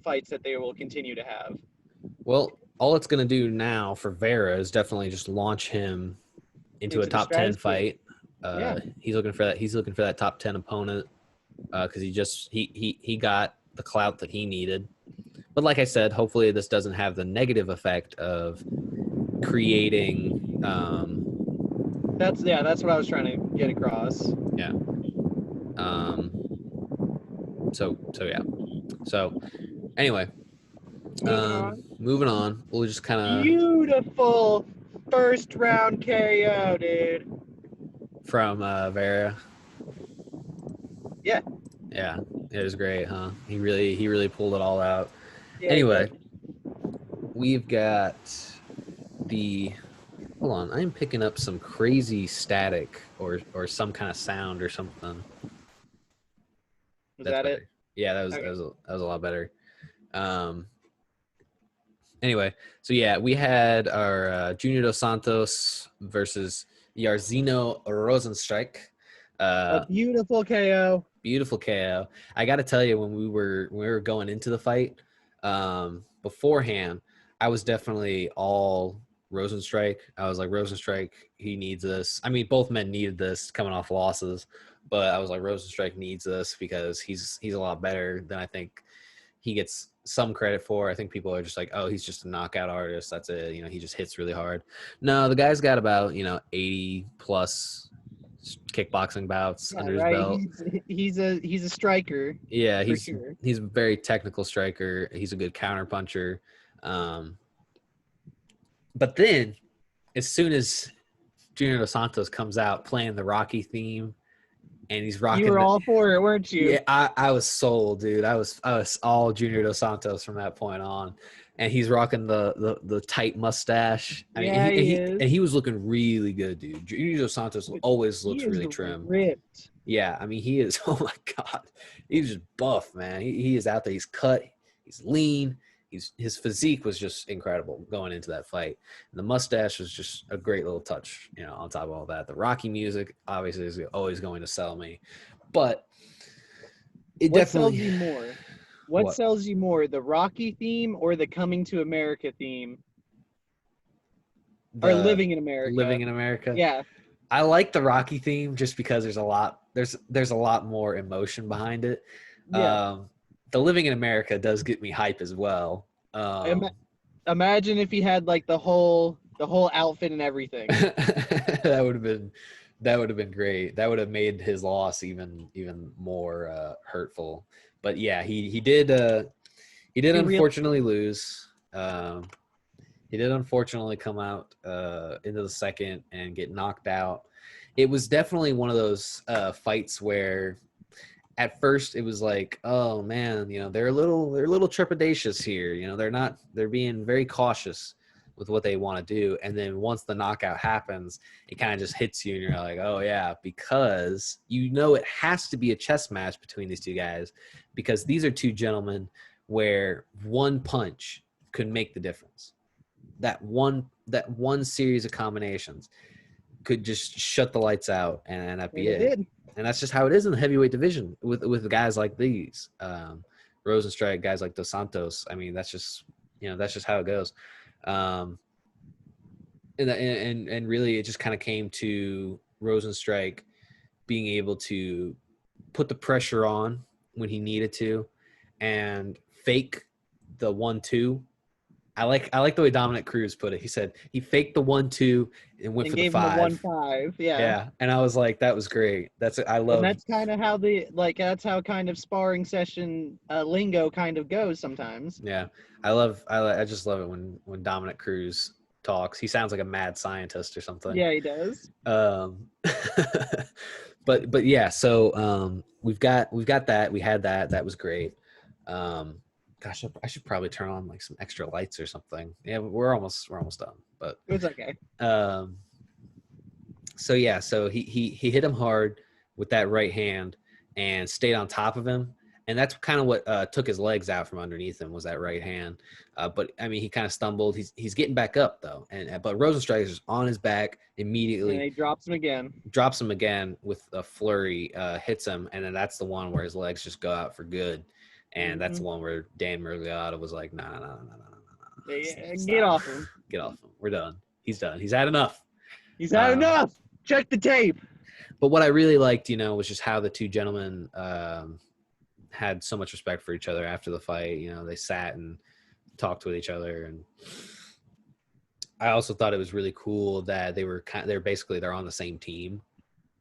fights that they will continue to have. Well, all it's going to do now for Vera is definitely just launch him into a top 10 fight. He's looking for that top 10 opponent because he got the clout that he needed. But like I said, hopefully this doesn't have the negative effect of creating That's what I was trying to get across. Yeah. So yeah. So anyway, moving on. We'll just kind of Beautiful first round KO, dude. from Vera. Yeah. Yeah, it was great, huh? He really pulled it all out. Yeah, Anyway, we've got the. Hold on, I'm picking up some crazy static or some kind of sound or something. Was That's that better. it? Yeah, that was Okay. that was a lot better. Anyway, so yeah, we had our Junior Dos Santos versus Jairzinho Rosenstrike. A beautiful KO. Beautiful KO. I got to tell you, when we were going into the fight, beforehand, I was definitely all Rosenstrike. I was like, Rosenstrike, he needs this. I mean, both men needed this coming off losses, but I was like, Rosenstrike needs this because he's a lot better than I think he gets some credit for. I think people are just like, oh, he's just a knockout artist. That's it. He just hits really hard. No, the guy's got about 80 plus kickboxing bouts under his belt. He's a striker. Yeah, for sure. he's a very technical striker. He's a good counter puncher. But then, as soon as Junior Dos Santos comes out playing the Rocky theme, and he's rocking. You were all for it, weren't you? Yeah, I was sold, dude. I was all Junior Dos Santos from that point on, and he's rocking the tight mustache. I mean, is. he was looking really good, dude. Junior Dos Santos always looks really trim. Ripped. Yeah, I mean, he is. Oh my god, he's just buff, man. He is out there. He's cut. He's lean. His physique was just incredible going into that fight. And the mustache was just a great little touch, on top of all that. The Rocky music obviously is always going to sell me, but what sells you more? What sells you more, the Rocky theme or the Coming to America theme? Or Living in America? Living in America. Yeah. I like the Rocky theme just because there's a lot more emotion behind it. Yeah. The Living in America does get me hype as well. Imagine if he had like the whole outfit and everything. that would have been great. That would have made his loss even more hurtful. But yeah, he did unfortunately lose. He did unfortunately come out into the second and get knocked out. It was definitely one of those fights where at first it was like, oh man, they're a little trepidatious here. They're being very cautious with what they want to do. And then once the knockout happens, it kind of just hits you and you're like, oh yeah, because it has to be a chess match between these two guys, because these are two gentlemen where one punch could make the difference. That one series of combinations could just shut the lights out and that be it. And that's just how it is in the heavyweight division with guys like these. Rosenstrike, guys like Dos Santos. I mean, that's just how it goes. And really it just kind of came to Rosenstrike being able to put the pressure on when he needed to and fake the 1-2. I like the way Dominic Cruz put it. He said he faked the 1-2 and went for the 5. 1-5. Yeah. Yeah. And I was like, that was great. I love. And that's kind of how that's how kind of sparring session lingo kind of goes sometimes. Yeah. I just love it when Dominic Cruz talks. He sounds like a mad scientist or something. Yeah, he does. But yeah, so we've got that. We had that. That was great. Gosh, I should probably turn on like some extra lights or something. Yeah, we're almost done, but it's okay. So yeah, so he hit him hard with that right hand and stayed on top of him, and that's kind of what took his legs out from underneath him was that right hand. But I mean, he kind of stumbled. He's getting back up though, but Rosenstrike is on his back immediately. And he drops him again with a flurry, hits him, and then that's the one where his legs just go out for good. And that's the one where Dan Murgliata was like, no. Get off him. Get off him. We're done. He's done. He's had enough. He's had enough. Check the tape. But what I really liked, was just how the two gentlemen had so much respect for each other after the fight. They sat and talked with each other. I also thought it was really cool that they're on the same team.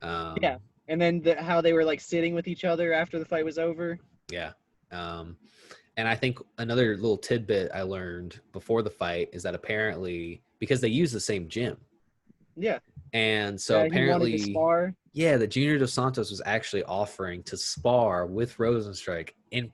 Yeah, and then how they were like sitting with each other after the fight was over. Yeah. And I think another little tidbit I learned before the fight is that apparently, because they use the same gym. Yeah. And so he wanted to apparently, spar. yeah, the Junior Dos Santos was actually offering to spar with Rosenstrike in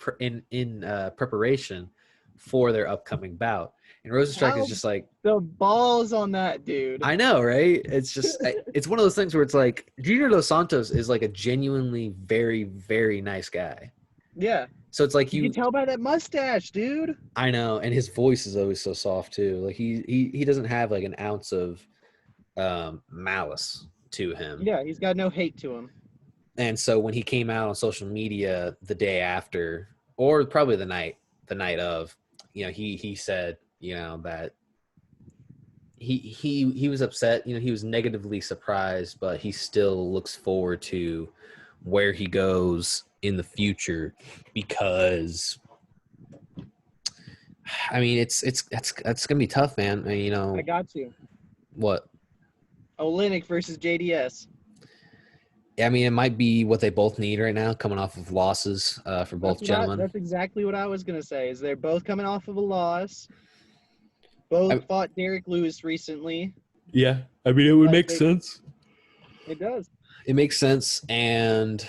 preparation for their upcoming bout. And Rosenstrike is just like, the balls on that dude. I know, right? It's just, it's one of those things where it's like, Junior Dos Santos is like a genuinely very, very nice guy. Yeah. So it's like you can tell by that mustache, dude. I know, and his voice is always so soft too. Like he doesn't have like an ounce of malice to him. Yeah, he's got no hate to him. And so when he came out on social media the day after, or probably the night of, he said, that he was upset. He was negatively surprised, but he still looks forward to where he goes in the future, because I mean that's gonna be tough, man. I mean, I got you. What? Oleinik versus JDS. I mean, it might be what they both need right now, coming off of losses for both gentlemen. That's exactly what I was gonna say. Is they're both coming off of a loss. Both fought Derek Lewis recently. Yeah, I mean, it would make sense. It does. It makes sense, and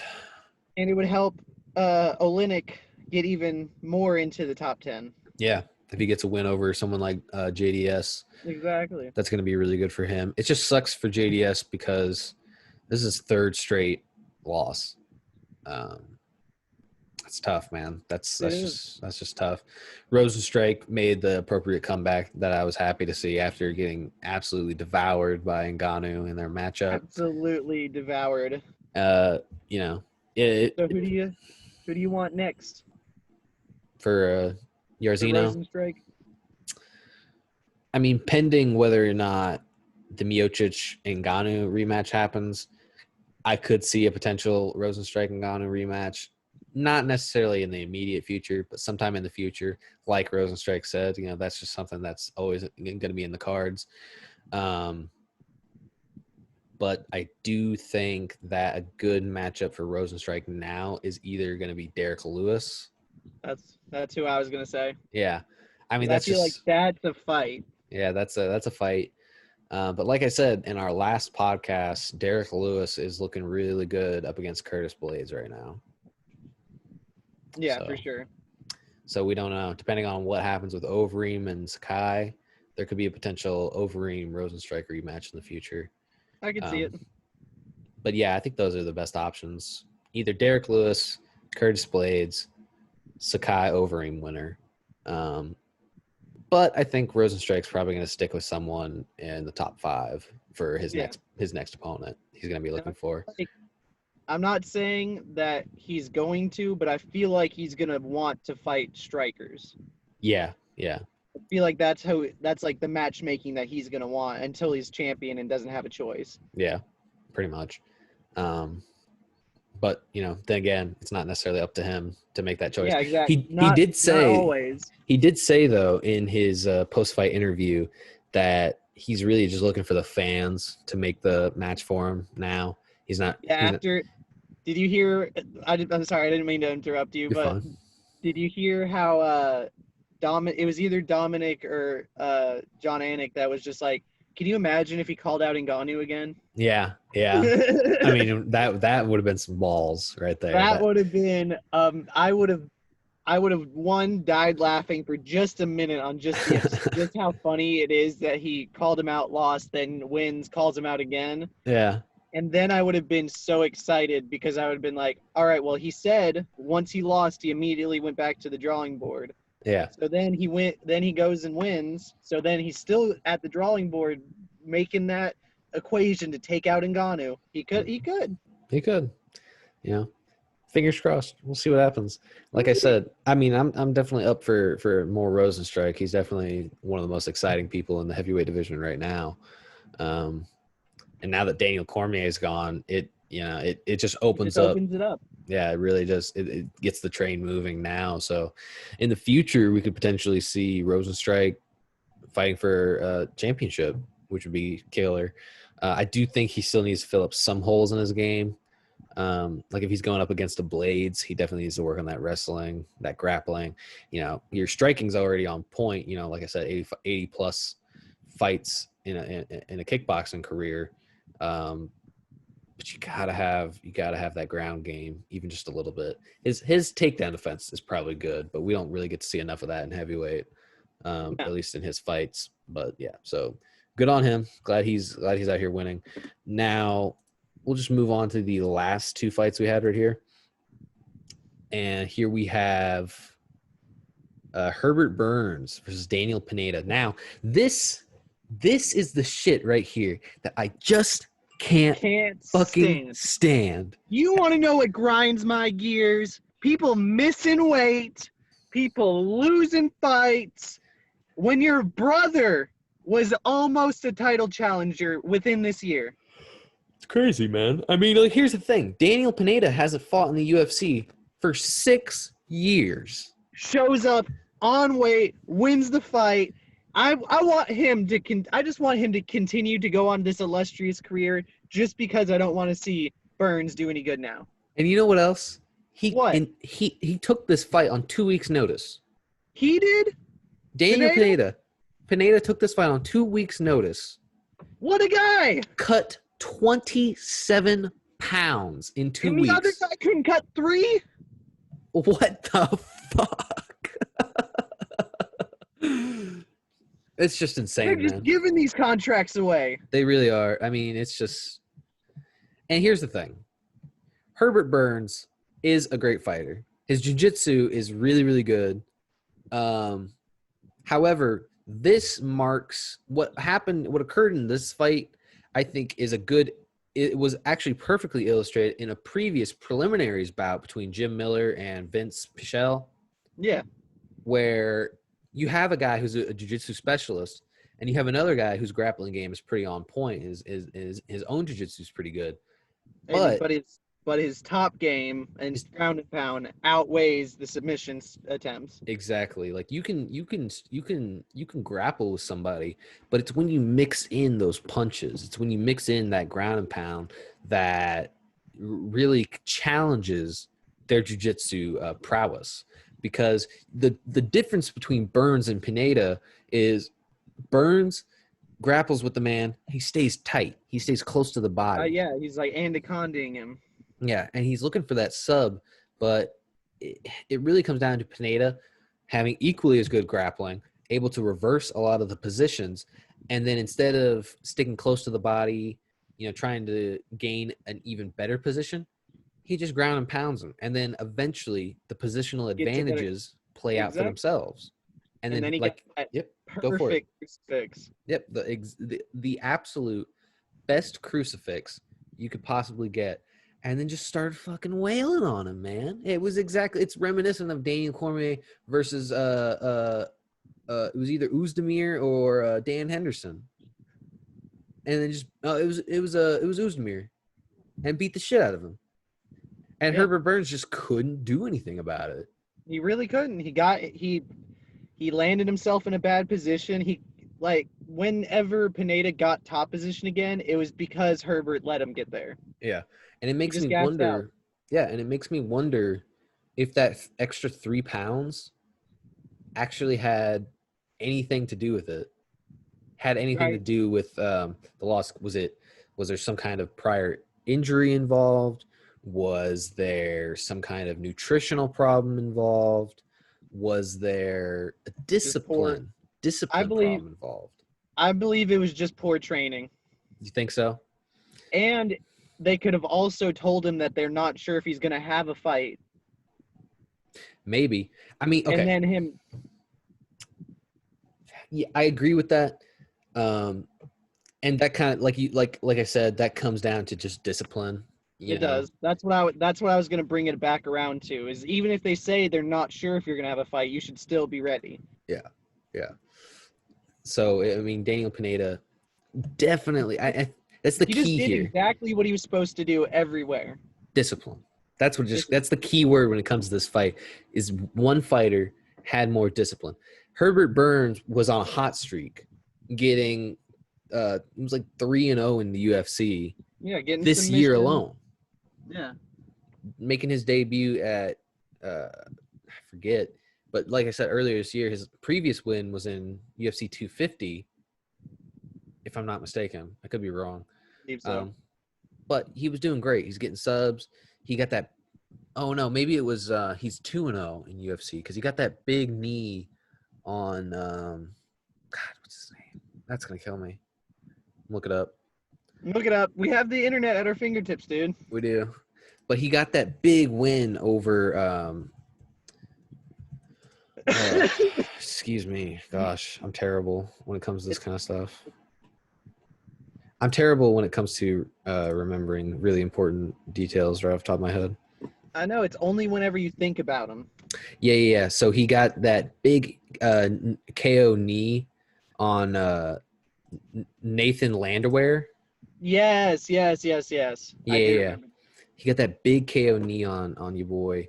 it would help Oleinik get even more into the top 10. Yeah, if he gets a win over someone like JDS. Exactly. That's going to be really good for him. It just sucks for JDS because this is his third straight loss. That's tough, man. That's just tough. Rosenstrike made the appropriate comeback that I was happy to see after getting absolutely devoured by Ngannou in their matchup. Absolutely devoured. So who do you want next? For Jairzinho? Rosenstrike? I mean, pending whether or not the Miocic Ngannou rematch happens, I could see a potential Rosenstrike Ngannou rematch. Not necessarily in the immediate future, but sometime in the future, like Rosenstrike said, that's just something that's always going to be in the cards. But I do think that a good matchup for Rosenstrike now is either going to be Derek Lewis. That's who I was going to say. Yeah. I mean, I feel like that's a fight. Yeah, that's a fight. But like I said in our last podcast, Derek Lewis is looking really good up against Curtis Blades right now. Yeah, for sure. So we don't know. Depending on what happens with Overeem and Sakai, there could be a potential Overeem Rosenstrike rematch in the future. I could see it. But yeah, I think those are the best options. Either Derek Lewis, Curtis Blades, Sakai Overeem winner. But I think Rosenstrike's probably going to stick with someone in the top 5 for his next opponent. He's going to be looking for. I'm not saying that he's going to, but I feel like he's going to want to fight strikers. Yeah. I feel like that's like the matchmaking that he's going to want until he's champion and doesn't have a choice. Yeah, pretty much. But, then again, it's not necessarily up to him to make that choice. Yeah, exactly. He did say, though, in his post-fight interview that he's really just looking for the fans to make the match for him now. He's not. Yeah, did you hear? I'm sorry, I didn't mean to interrupt you, but fine. Did you hear how it was either Dominic or John Anik that was just like, can you imagine if he called out Ngannou again? Yeah. I mean, that would have been some balls right there. That would have been. I would have died laughing for just a minute on just how funny it is that he called him out, lost, then wins, calls him out again. Yeah. And then I would have been so excited because I would have been like, all right, well, he said once he lost, he immediately went back to the drawing board. Yeah. So then he goes and wins. So then he's still at the drawing board making that equation to take out Ngannou. He could. Fingers crossed. We'll see what happens. Like I said, I mean, I'm definitely up for more Rosenstrike. He's definitely one of the most exciting people in the heavyweight division right now. And now that Daniel Cormier is gone, it just opens it up. Yeah, it really just it gets the train moving now. So in the future, we could potentially see Rosenstrike fighting for a championship, which would be killer. I do think he still needs to fill up some holes in his game. Like if he's going up against the blades, he definitely needs to work on that wrestling, that grappling. Your striking's already on point. Like I said, 80 plus fights in a kickboxing career. But you gotta have that ground game, even just a little bit. His takedown defense is probably good, but we don't really get to see enough of that in heavyweight, at least in his fights. But yeah, so good on him. Glad he's out here winning. Now we'll just move on to the last two fights we had right here, and here we have Herbert Burns versus Daniel Pineda. Now this is the shit right here that I just can't fucking stand. You want to know what grinds my gears? People missing weight, people losing fights. When your brother was almost a title challenger within this year. It's crazy, man. I mean, like, here's the thing. Daniel Pineda hasn't fought in the UFC for 6 years. Shows up on weight, wins the fight. I want him to I just want him to continue to go on this illustrious career just because I don't want to see Burns do any good now. And you know what else? He took this fight on 2 weeks' notice. He did? Daniel Pineda took this fight on 2 weeks' notice. What a guy! Cut 27 pounds in 2 weeks. And the other guy couldn't cut 3? What the fuck? It's just insane, They're just giving these contracts away. They really are. I mean, it's just... And here's the thing. Herbert Burns is a great fighter. His jiu-jitsu is really, really good. However, this marks what occurred in this fight, I think, it was actually perfectly illustrated in a previous preliminaries bout between Jim Miller and Vince Pichel. Yeah. Where you have a guy who's a jiu-jitsu specialist, and you have another guy whose grappling game is pretty on point. His own jiu-jitsu is pretty good. But his top game and his ground and pound outweighs the submission attempts. Exactly. Like you can grapple with somebody, but it's when you mix in those punches. It's when you mix in that ground and pound that really challenges their jiu-jitsu prowess. Because the difference between Burns and Pineda is Burns grapples with the man. He stays tight. He stays close to the body. Yeah, he's like anacondaing him. Yeah, and he's looking for that sub, but it really comes down to Pineda having equally as good grappling, able to reverse a lot of the positions, and then instead of sticking close to the body, trying to gain an even better position, he just ground and pounds him. And then eventually the positional advantages play out for themselves. And then he gets that perfect crucifix. Yep, the absolute best crucifix you could possibly get. And then just started fucking wailing on him, man. It's reminiscent of Daniel Cormier versus it was either Oezdemir or Dan Henderson. And then it was Oezdemir, and beat the shit out of him. And Herbert Burns just couldn't do anything about it. He really couldn't. He landed himself in a bad position. Whenever Pineda got top position again, it was because Herbert let him get there. Yeah. And it makes me wonder. Yeah, and it makes me wonder if that extra 3 pounds actually had anything to do with it. Had anything to do with the loss. Was there some kind of prior injury involved? Was there some kind of nutritional problem involved? Was there a discipline problem involved? I believe it was just poor training. You think so? And they could have also told him that they're not sure if he's going to have a fight. Maybe. I mean, okay. And then him. Yeah, I agree with that. And that kind of like I said, that comes down to just discipline. It does. That's what I was going to bring it back around to, is even if they say they're not sure if you're going to have a fight, you should still be ready. Yeah. Yeah. So, I mean, Daniel Pineda definitely that's the key here. He just did exactly what he was supposed to do everywhere. Discipline. That's the key word when it comes to this fight, is one fighter had more discipline. Herbert Burns was on a hot streak, getting it was like 3-0 in the UFC. Yeah, getting this year alone. Yeah, making his debut at I forget, but like I said earlier this year, his previous win was in UFC 250. If I'm not mistaken, I could be wrong. I believe so. But he was doing great. He's getting subs. He got that. Oh no, maybe it was he's 2-0 in UFC because he got that big knee on. God, what's his name? That's gonna kill me. Look it up. Look it up. We have the internet at our fingertips, dude. We do. But he got that big win over excuse me. Gosh, I'm terrible when it comes to this kind of stuff. I'm terrible when it comes to remembering really important details right off the top of my head. I know, it's only whenever you think about him. Yeah. So he got that big KO knee on Nathan Landerwehr. Yes. Yeah. He got that big KO knee on your boy,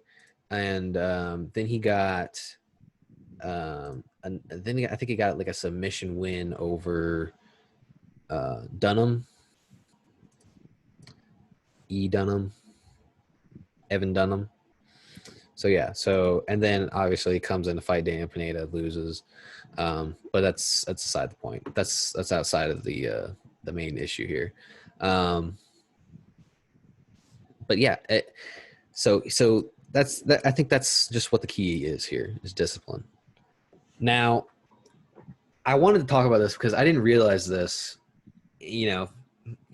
and then he got, I think he got like a submission win over Dunham, Evan Dunham. So yeah, and then obviously he comes in to fight Daniel Pineda, loses, but that's aside the point. That's outside of the main issue here. But yeah, so that's that. I think that's just what the key is here is discipline. Now, I wanted to talk about this because I didn't realize this,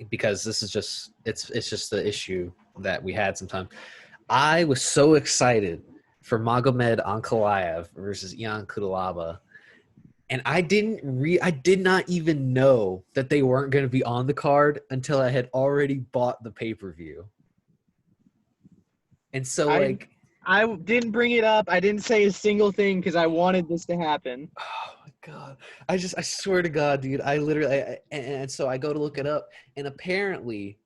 because this is just it's just the issue that we had sometimes. I was so excited for Magomed Ankalaev versus Ian Kudalaba, and I did not even know that they weren't going to be on the card until I had already bought the pay-per-view. And so, I didn't bring it up. I didn't say a single thing because I wanted this to happen. Oh my God. I swear to God, dude, I literally, and so I go to look it up, and apparently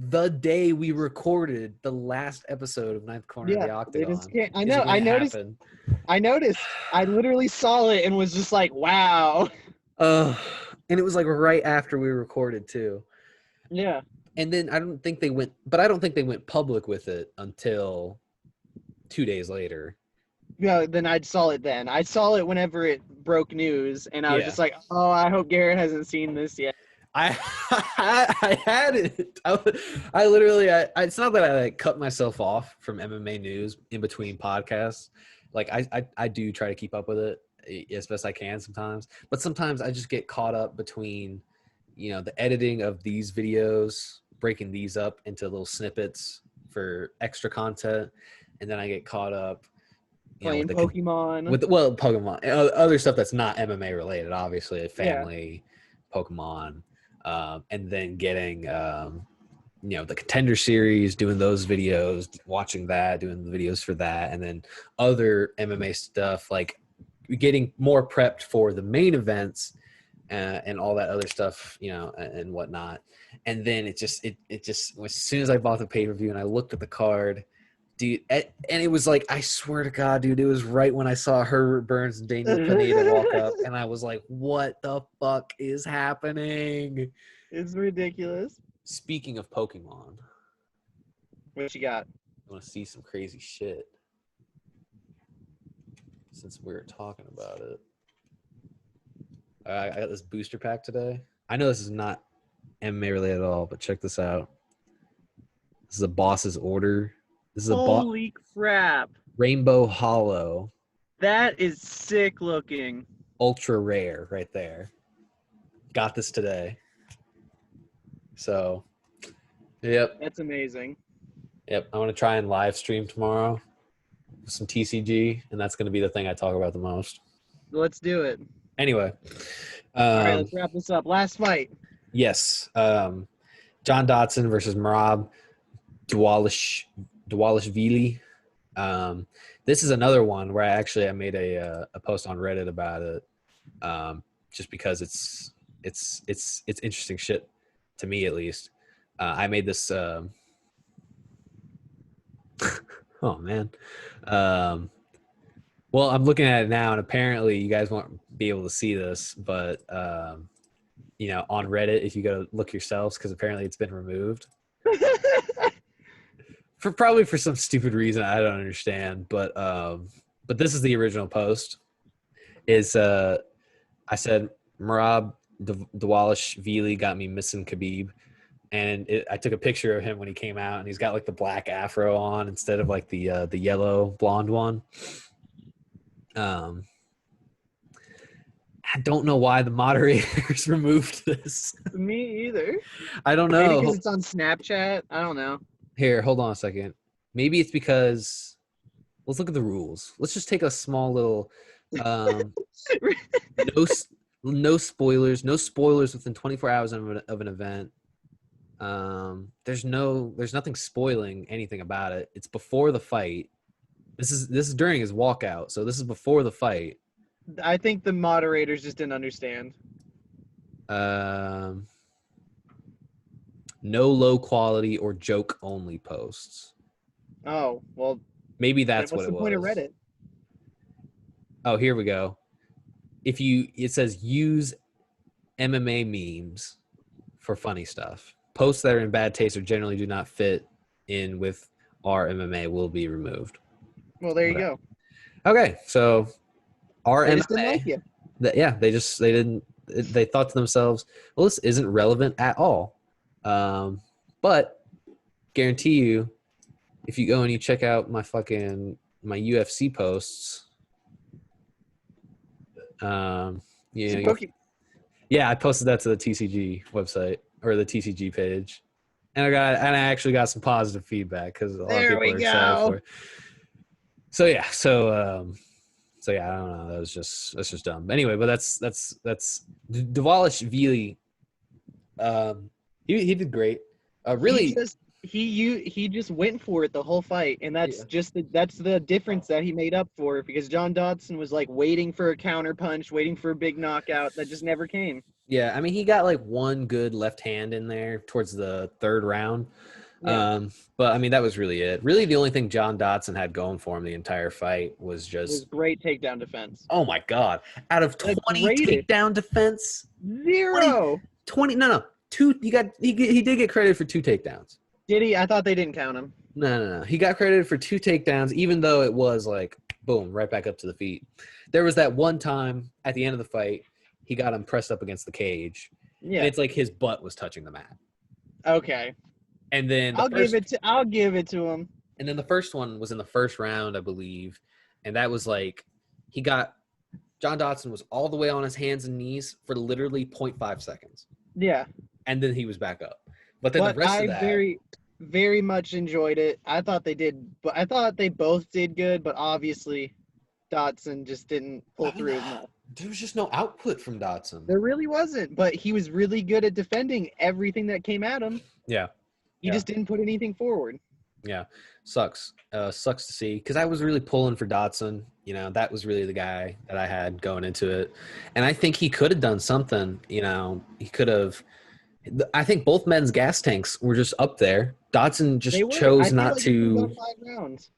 the day we recorded the last episode of Ninth Corner of the Octagon. I know. I noticed. I literally saw it and was just like, wow. And it was like right after we recorded too. Yeah. And then I don't think they went public with it until 2 days later. Yeah, then I saw it then. I saw it whenever it broke news, and I was just like, oh, I hope Garrett hasn't seen this yet. I had it. I literally, it's not that I cut myself off from MMA news in between podcasts. Like I do try to keep up with it as best I can sometimes, but sometimes I just get caught up between, the editing of these videos, breaking these up into little snippets for extra content, and then I get caught up playing Pokemon. Pokemon, other stuff that's not MMA related, obviously, family, Pokemon, and then getting the Contender series, doing those videos, watching that, doing the videos for that, and then other MMA stuff, like getting more prepped for the main events. And all that other stuff, and whatnot. And then it just as soon as I bought the pay-per-view and I looked at the card, dude, and it was like, I swear to God, dude, it was right when I saw Herbert Burns and Daniel Pineda walk up, and I was like, what the fuck is happening? It's ridiculous. Speaking of Pokemon, what you got? I want to see some crazy shit since we were talking about it. I got this booster pack today. I know this is not MMA related at all, but check this out. This is a boss's order. This is holy crap! Rainbow Hollow. That is sick looking. Ultra rare right there. Got this today. So, yep. That's amazing. Yep, I'm gonna try and live stream tomorrow with some TCG, and that's gonna be the thing I talk about the most. Let's do it. Anyway, all right, let's wrap this up. Last fight. Yes, John Dodson versus Merab Dvalishvili. This is another one where I made a post on Reddit about it, just because it's interesting shit to me, at least. I made this. Oh man. Well, I'm looking at it now, and apparently you guys won't be able to see this, but you know, on Reddit, if you go look yourselves, because apparently it's been removed for probably for some stupid reason I don't understand. But this is the original post. Is I said Marab Dwalishvili got me missing Khabib, and I took a picture of him when he came out, and he's got like the black afro on instead of like the yellow blonde one. I don't know why the moderators removed this. Me either. I don't know. Maybe because it's on Snapchat. I don't know. Here, hold on a second. Maybe it's because let's look at the rules. Let's just take a small little no spoilers within 24 hours of an event. There's nothing spoiling anything about it. It's before the fight. This is during his walkout, so this is before the fight. I think the moderators just didn't understand. No low quality or joke only posts. Oh, well. Maybe that's what it was. What's the point of Reddit? Oh, here we go. It says use MMA memes for funny stuff. Posts that are in bad taste or generally do not fit in with our MMA will be removed. Well, there you go. Okay, so our They MMA, just didn't like you. they thought to themselves, well, this isn't relevant at all. But guarantee you, if you go and you check out my UFC posts, I posted that to the TCG website or the TCG page, and I actually got some positive feedback because a lot of people are excited for it. So yeah, I don't know. That's just dumb. Anyway, but that's Dvalishvili. He did great. Really, he just went for it the whole fight, and that's that's the difference that he made up for, because John Dodson was like waiting for a counter punch, waiting for a big knockout that just never came. Yeah, I mean, he got like one good left hand in there towards the third round. Yeah. But I mean, that was really it. Really, the only thing John Dodson had going for him the entire fight was just great takedown defense. Oh my God! Out of 20 takedown defense, 0. 20. No, 2. He did get credit for 2 takedowns. Did he? I thought they didn't count him. No. He got credited for 2 takedowns, even though it was like boom, right back up to the feet. There was that one time at the end of the fight, he got him pressed up against the cage. Yeah, and it's like his butt was touching the mat. Okay. And then I'll give it to him. And then the first one was in the first round, I believe, and that was like John Dodson was all the way on his hands and knees for literally 0.5 seconds. Yeah. And then he was back up. But then the rest of that, very much enjoyed it. I thought they both did good, but obviously Dodson just didn't pull through enough. There was just no output from Dodson. There really wasn't, but he was really good at defending everything that came at him. Yeah. He just didn't put anything forward. Yeah. Sucks to see, because I was really pulling for Dodson. You know, that was really the guy that I had going into it. And I think he could have done something. You know, he could have. I think both men's gas tanks were just up there. Dodson just chose not to. 5 rounds.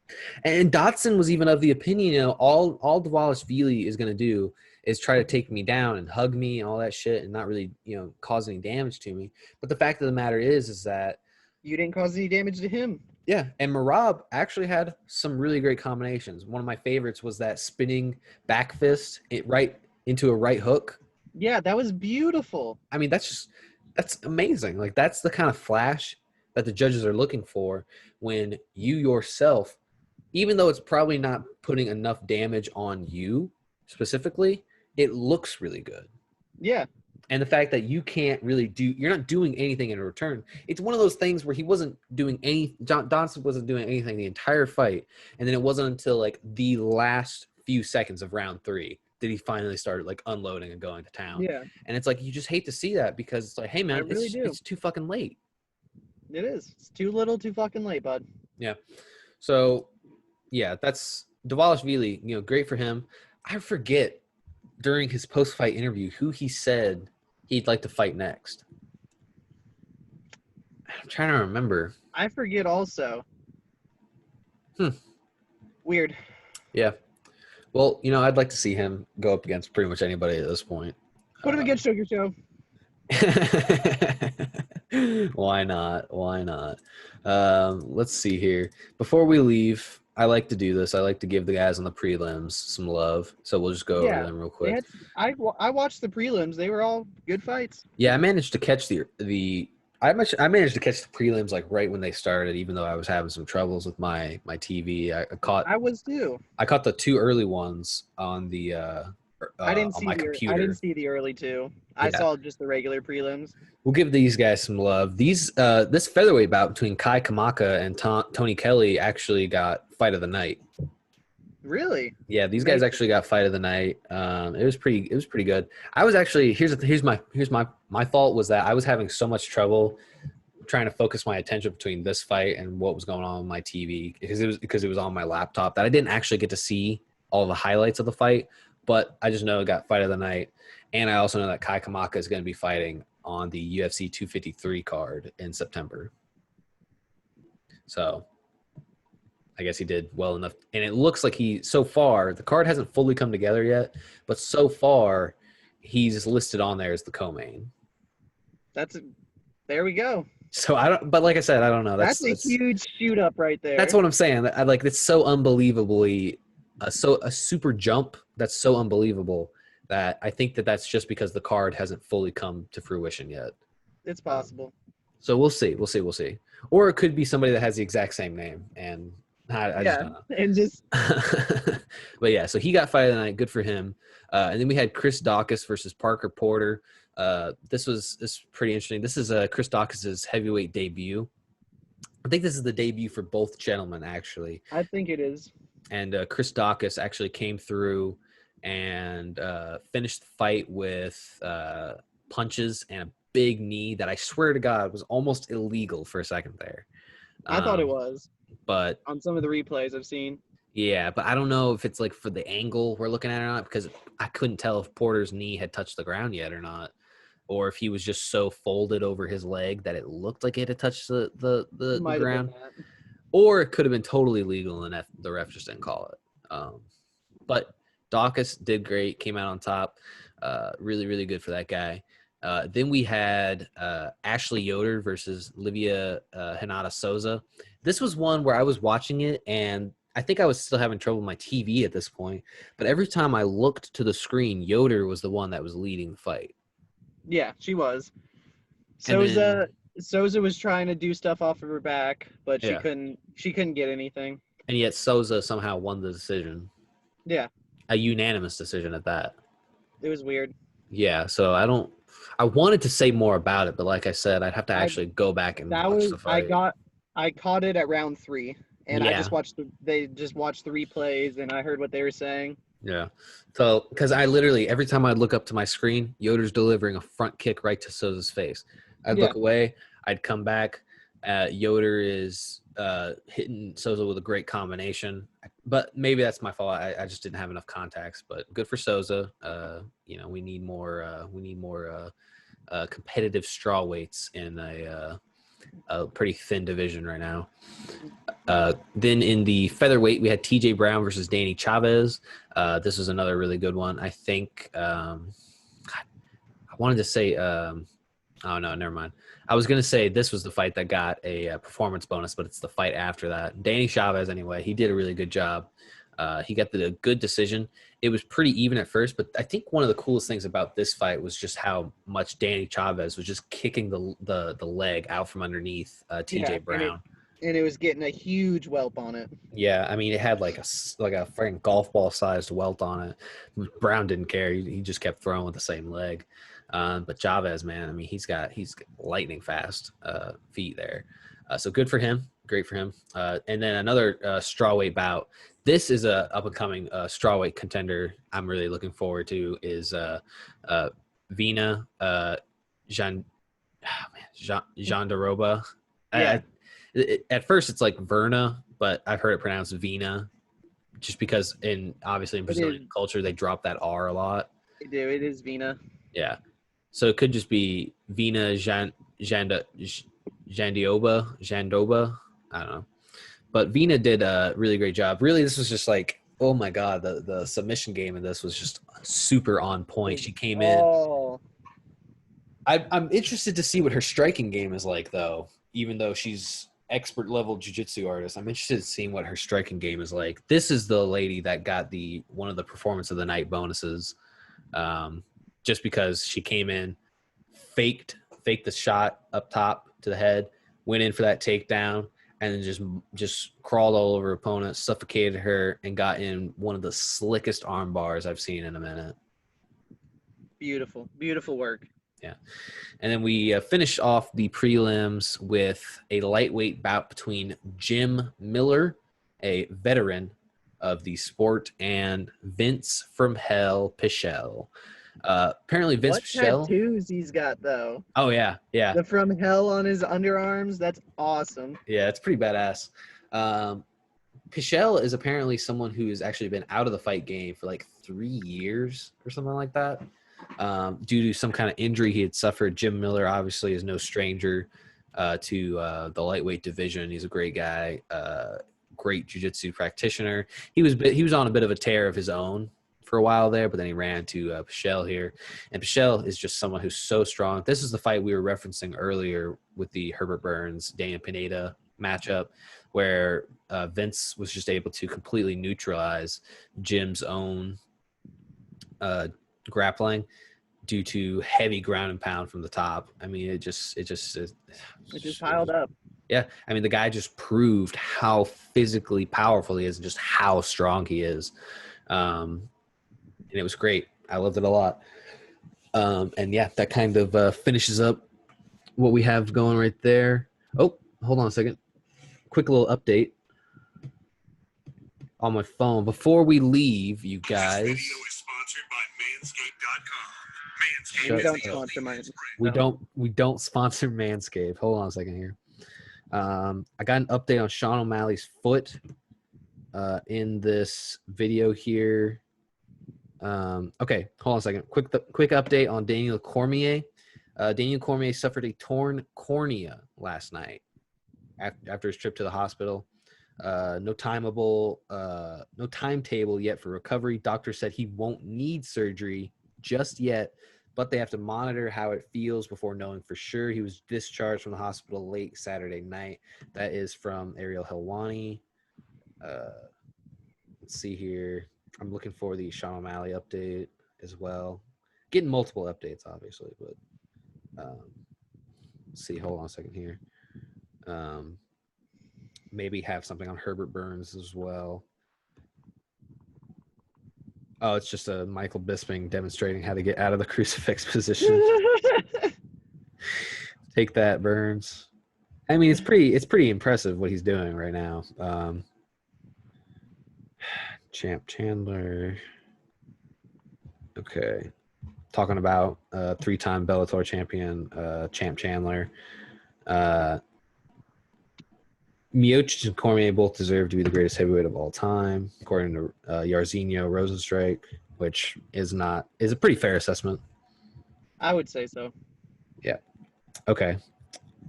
And Dodson was even of the opinion, you know, all Dvalishvili is going to do is try to take me down and hug me and all that shit and not really, you know, cause any damage to me. But the fact of the matter is that you didn't cause any damage to him. Yeah, and Marab actually had some really great combinations. One of my favorites was that spinning back fist right into a right hook. Yeah, that was beautiful. I mean, that's amazing. Like, that's the kind of flash that the judges are looking for when you yourself, even though it's probably not putting enough damage on you specifically, it looks really good. Yeah. And the fact that you can't really you're not doing anything in return. It's one of those things where he wasn't doing Dodson wasn't doing anything the entire fight. And then it wasn't until like the last few seconds of round 3 that he finally started like unloading and going to town. Yeah. And it's like, you just hate to see that, because it's like, hey man, it's too fucking late. It is. It's too little, too fucking late, bud. Yeah. So yeah, that's Dvalishvili, you know, great for him. I forget during his post-fight interview who he said he'd like to fight next. I'm trying to remember. I forget also. Weird. Yeah. Well, I'd like to see him go up against pretty much anybody at this point. Put him against Sugar Show. Why not? Why not? Let's see here. Before we leave, I like to do this. I like to give the guys on the prelims some love. So we'll just go over them real quick. I watched the prelims. They were all good fights. Yeah, I managed to catch I managed to catch the prelims like right when they started, even though I was having some troubles with my TV. I was too. I caught the two early ones on the I didn't on see my computer. I didn't see the early two. I saw just the regular prelims. We'll give these guys some love. This featherweight bout between Kai Kamaka and Tony Kelly actually got fight of the night. Really? Yeah, these guys actually got fight of the night. It was pretty good. I was actually here's my fault was that I was having so much trouble trying to focus my attention between this fight and what was going on my TV because it was on my laptop that I didn't actually get to see all the highlights of the fight. But I just know it got fight of the night, and I also know that Kai Kamaka is going to be fighting on the UFC 253 card in September. So I guess he did well enough. And it looks like so far, the card hasn't fully come together yet, but so far, he's listed on there as the co-main. There we go. So but like I said, I don't know. That's a huge shoot up right there. That's what I'm saying. It's so unbelievably, a super jump that's so unbelievable that I think that's just because the card hasn't fully come to fruition yet. It's possible. So we'll see. Or it could be somebody that has the exact same name, and I just don't know. And just. But yeah, so he got fight of the night. Good for him. And then we had Chris Daukaus versus Parker Porter. This is pretty interesting. This is Chris Daukaus's heavyweight debut. I think this is the debut for both gentlemen, actually. I think it is. And Chris Daukaus actually came through and finished the fight with punches and a big knee that I swear to God was almost illegal for a second there. I thought it was. But on some of the replays I've seen. Yeah, but I don't know if it's like for the angle we're looking at or not, because I couldn't tell if Porter's knee had touched the ground yet or not, or if he was just so folded over his leg that it looked like it had touched the ground. Or it could have been totally legal and the ref just didn't call it. But Daukaus did great, came out on top. Really, really good for that guy. Then we had Ashley Yoder versus Livia Hinata Souza. This was one where I was watching it, and I think I was still having trouble with my TV at this point. But every time I looked to the screen, Yoder was the one that was leading the fight. Yeah, she was. Souza was trying to do stuff off of her back, but she couldn't get anything. And yet Souza somehow won the decision. Yeah. A unanimous decision at that. It was weird. Yeah, so I wanted to say more about it, but like I said, I'd have to actually go back and watch the fight. I caught it at round 3, and I just watched the replays, and I heard what they were saying. Yeah. So, because I literally, every time I'd look up to my screen, Yoder's delivering a front kick right to Souza's face. I'd look away. I'd come back. Yoder is hitting Souza with a great combination. But maybe that's my fault. I just didn't have enough contacts. But good for Souza. We need more competitive straw weights in a pretty thin division right now. Then in the featherweight, we had TJ Brown versus Danny Chavez. This was another really good one. I think I wanted to say oh, no, never mind. I was going to say this was the fight that got a performance bonus, but it's the fight after that. Danny Chavez, anyway, he did a really good job. He got the good decision. It was pretty even at first, but I think one of the coolest things about this fight was just how much Danny Chavez was just kicking the leg out from underneath TJ Brown. And it was getting a huge welt on it. Yeah, I mean, it had like a freaking golf ball sized welt on it. Brown didn't care. He just kept throwing with the same leg. But Chavez, man, I mean, he's lightning fast feet there. So good for him. Great for him. And then another strawweight bout. This is a up-and-coming strawweight contender I'm really looking forward to is Vina Jandiroba. Yeah. At first, it's like Verna, but I've heard it pronounced Vina just because obviously in Brazilian culture, they drop that R a lot. They do. It is Vina. Yeah. So it could just be Vina Jandoba. I don't know. But Vina did a really great job. Really, this was just like Oh my God, the submission game in this was just super on point. She came in. Oh, I'm interested to see what her striking game is like, though. Even though she's expert level jiu-jitsu artist, I'm interested in seeing what her striking game is like. This is the lady that got one of the performance of the night bonuses, just because she came in, faked the shot up top to the head, went in for that takedown, and then just crawled all over her opponent, suffocated her, and got in one of the slickest arm bars I've seen in a minute. beautiful, beautiful work. Yeah. And then we finished off the prelims with a lightweight bout between Jim Miller, a veteran of the sport, and Vince from Hell Pichel. Apparently Vince Pichel. What tattoos he's got, though? Oh, yeah. Yeah. The From Hell on his underarms. That's awesome. Yeah, it's pretty badass. Pichel is apparently someone who has actually been out of the fight game for like 3 years or something like that. Due to some kind of injury he had suffered. Jim Miller obviously is no stranger to the lightweight division. He's a great guy, great jiu-jitsu practitioner. He was on a bit of a tear of his own for a while there, but then he ran to Pichel here. And Pichel is just someone who's so strong. This is the fight we were referencing earlier with the Herbert Burns, Daniel Pineda matchup, where Vince was just able to completely neutralize Jim's own grappling due to heavy ground and pound from the top. I mean, it just piled up. Yeah, I mean, the guy just proved how physically powerful he is and just how strong he is, and it was great. I loved it a lot. And yeah, that kind of finishes up what we have going right there. Oh, hold on a second. Quick little update on my phone before we leave, you guys. This video is sponsored by Manscaped.com. We don't sponsor Manscaped. We don't sponsor Manscaped. Hold on a second here. I got an update on Sean O'Malley's foot in this video here. Okay, hold on a second. Quick update on Daniel Cormier. Daniel Cormier suffered a torn cornea last night after his trip to the hospital. No timetable yet for recovery. Doctor said he won't need surgery just yet, but they have to monitor how it feels before knowing for sure. He was discharged from the hospital late Saturday night. That is from Ariel Helwani. Let's see here. I'm looking for the Sean O'Malley update as well. Getting multiple updates, obviously, but let's see. Hold on a second here. Maybe have something on Herbert Burns as well. Oh, it's just a Michael Bisping demonstrating how to get out of the crucifix position. Take that, Burns. I mean, it's pretty impressive what he's doing right now. Champ Chandler. Okay. Talking about three-time Bellator champion, Champ Chandler. Miocic and Cormier both deserve to be the greatest heavyweight of all time, according to Jairzinho Rosenstrike, which is a pretty fair assessment. I would say so. Yeah. Okay.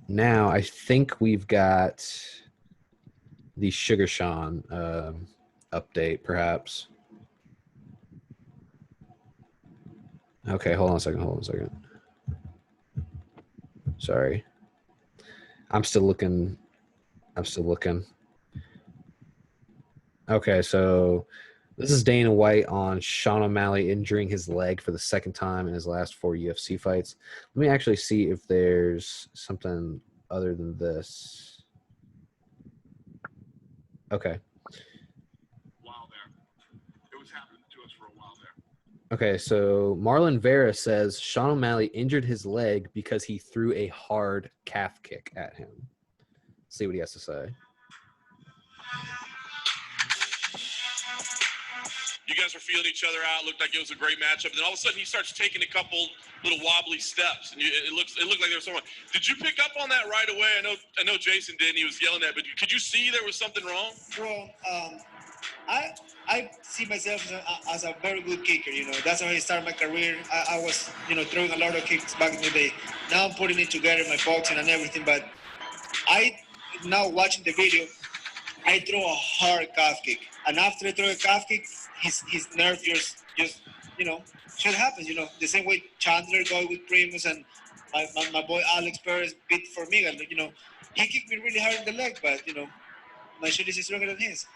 Now I think we've got the Sugar Sean update, perhaps. Okay, hold on a second. Sorry. I'm still looking. Okay, so this is Dana White on Sean O'Malley injuring his leg for the second time in his last 4 UFC fights. Let me actually see if there's something other than this. Okay. While there. It was happening to us for a while there. Okay, so Marlon Vera says Sean O'Malley injured his leg because he threw a hard calf kick at him. See what he has to say. You guys were feeling each other out. Looked like it was a great matchup. And then all of a sudden, he starts taking a couple little wobbly steps, and it looked like there was someone. Did you pick up on that right away? I know Jason did, and he was yelling at, but could you see there was something wrong? Bro, I see myself as a very good kicker. You know, that's how I started my career. I was, throwing a lot of kicks back in the day. Now I'm putting it together, my boxing and everything. But now watching the video, I throw a hard calf kick, and after I throw a calf kick, his nerve just shit happens. The same way Chandler got with Primus and my boy Alex Perez beat Formiga. He kicked me really hard in the leg, but my shit is stronger than his.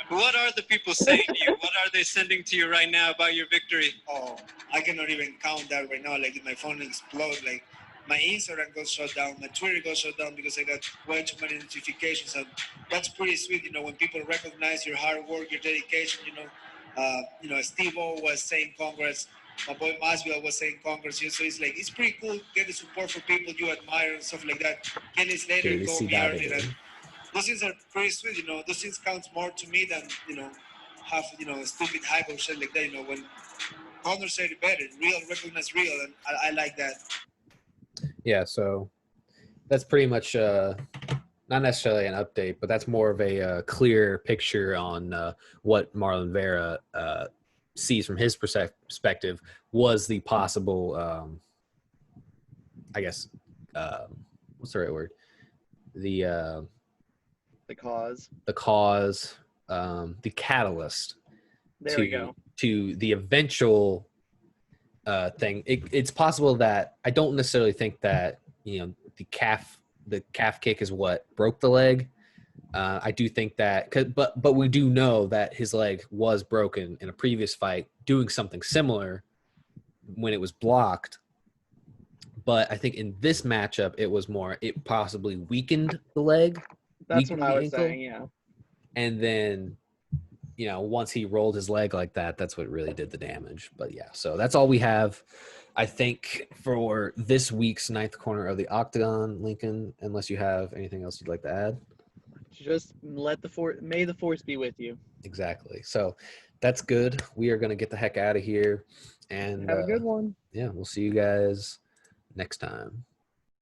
What are the people saying to you? What are they sending to you right now about your victory? Oh, I cannot even count that right now. Like, my phone explodes. Like, my Instagram got shut down. My Twitter got shut down because I got way too many notifications. And that's pretty sweet, when people recognize your hard work, your dedication, Steve-O was saying congrats. My boy Masvidal was saying congrats. So it's pretty cool to get the support for people you admire and stuff like that. Kenny Slater told me earlier that those things are pretty sweet, those things count more to me than, have, stupid hype or shit like that, when Conor said it better, real, recognize real, and I like that. Yeah, so that's pretty much not necessarily an update, but that's more of a clear picture on what Marlon Vera sees from his perspective was the possible, I guess, what's the right word? The cause, the catalyst there we go, to the eventual thing. It's possible that I don't necessarily think that the calf kick is what broke the leg. I do think that, but we do know that his leg was broken in a previous fight doing something similar when it was blocked. But I think in this matchup, it possibly weakened the leg. That's what I was saying, yeah. And then, once he rolled his leg like that, that's what really did the damage. But yeah, so that's all we have, I think, for this week's Ninth Corner of the Octagon, Lincoln, unless you have anything else you'd like to add. Just may the force be with you. Exactly. So that's good. We are going to get the heck out of here. And have a good one. Yeah, we'll see you guys next time.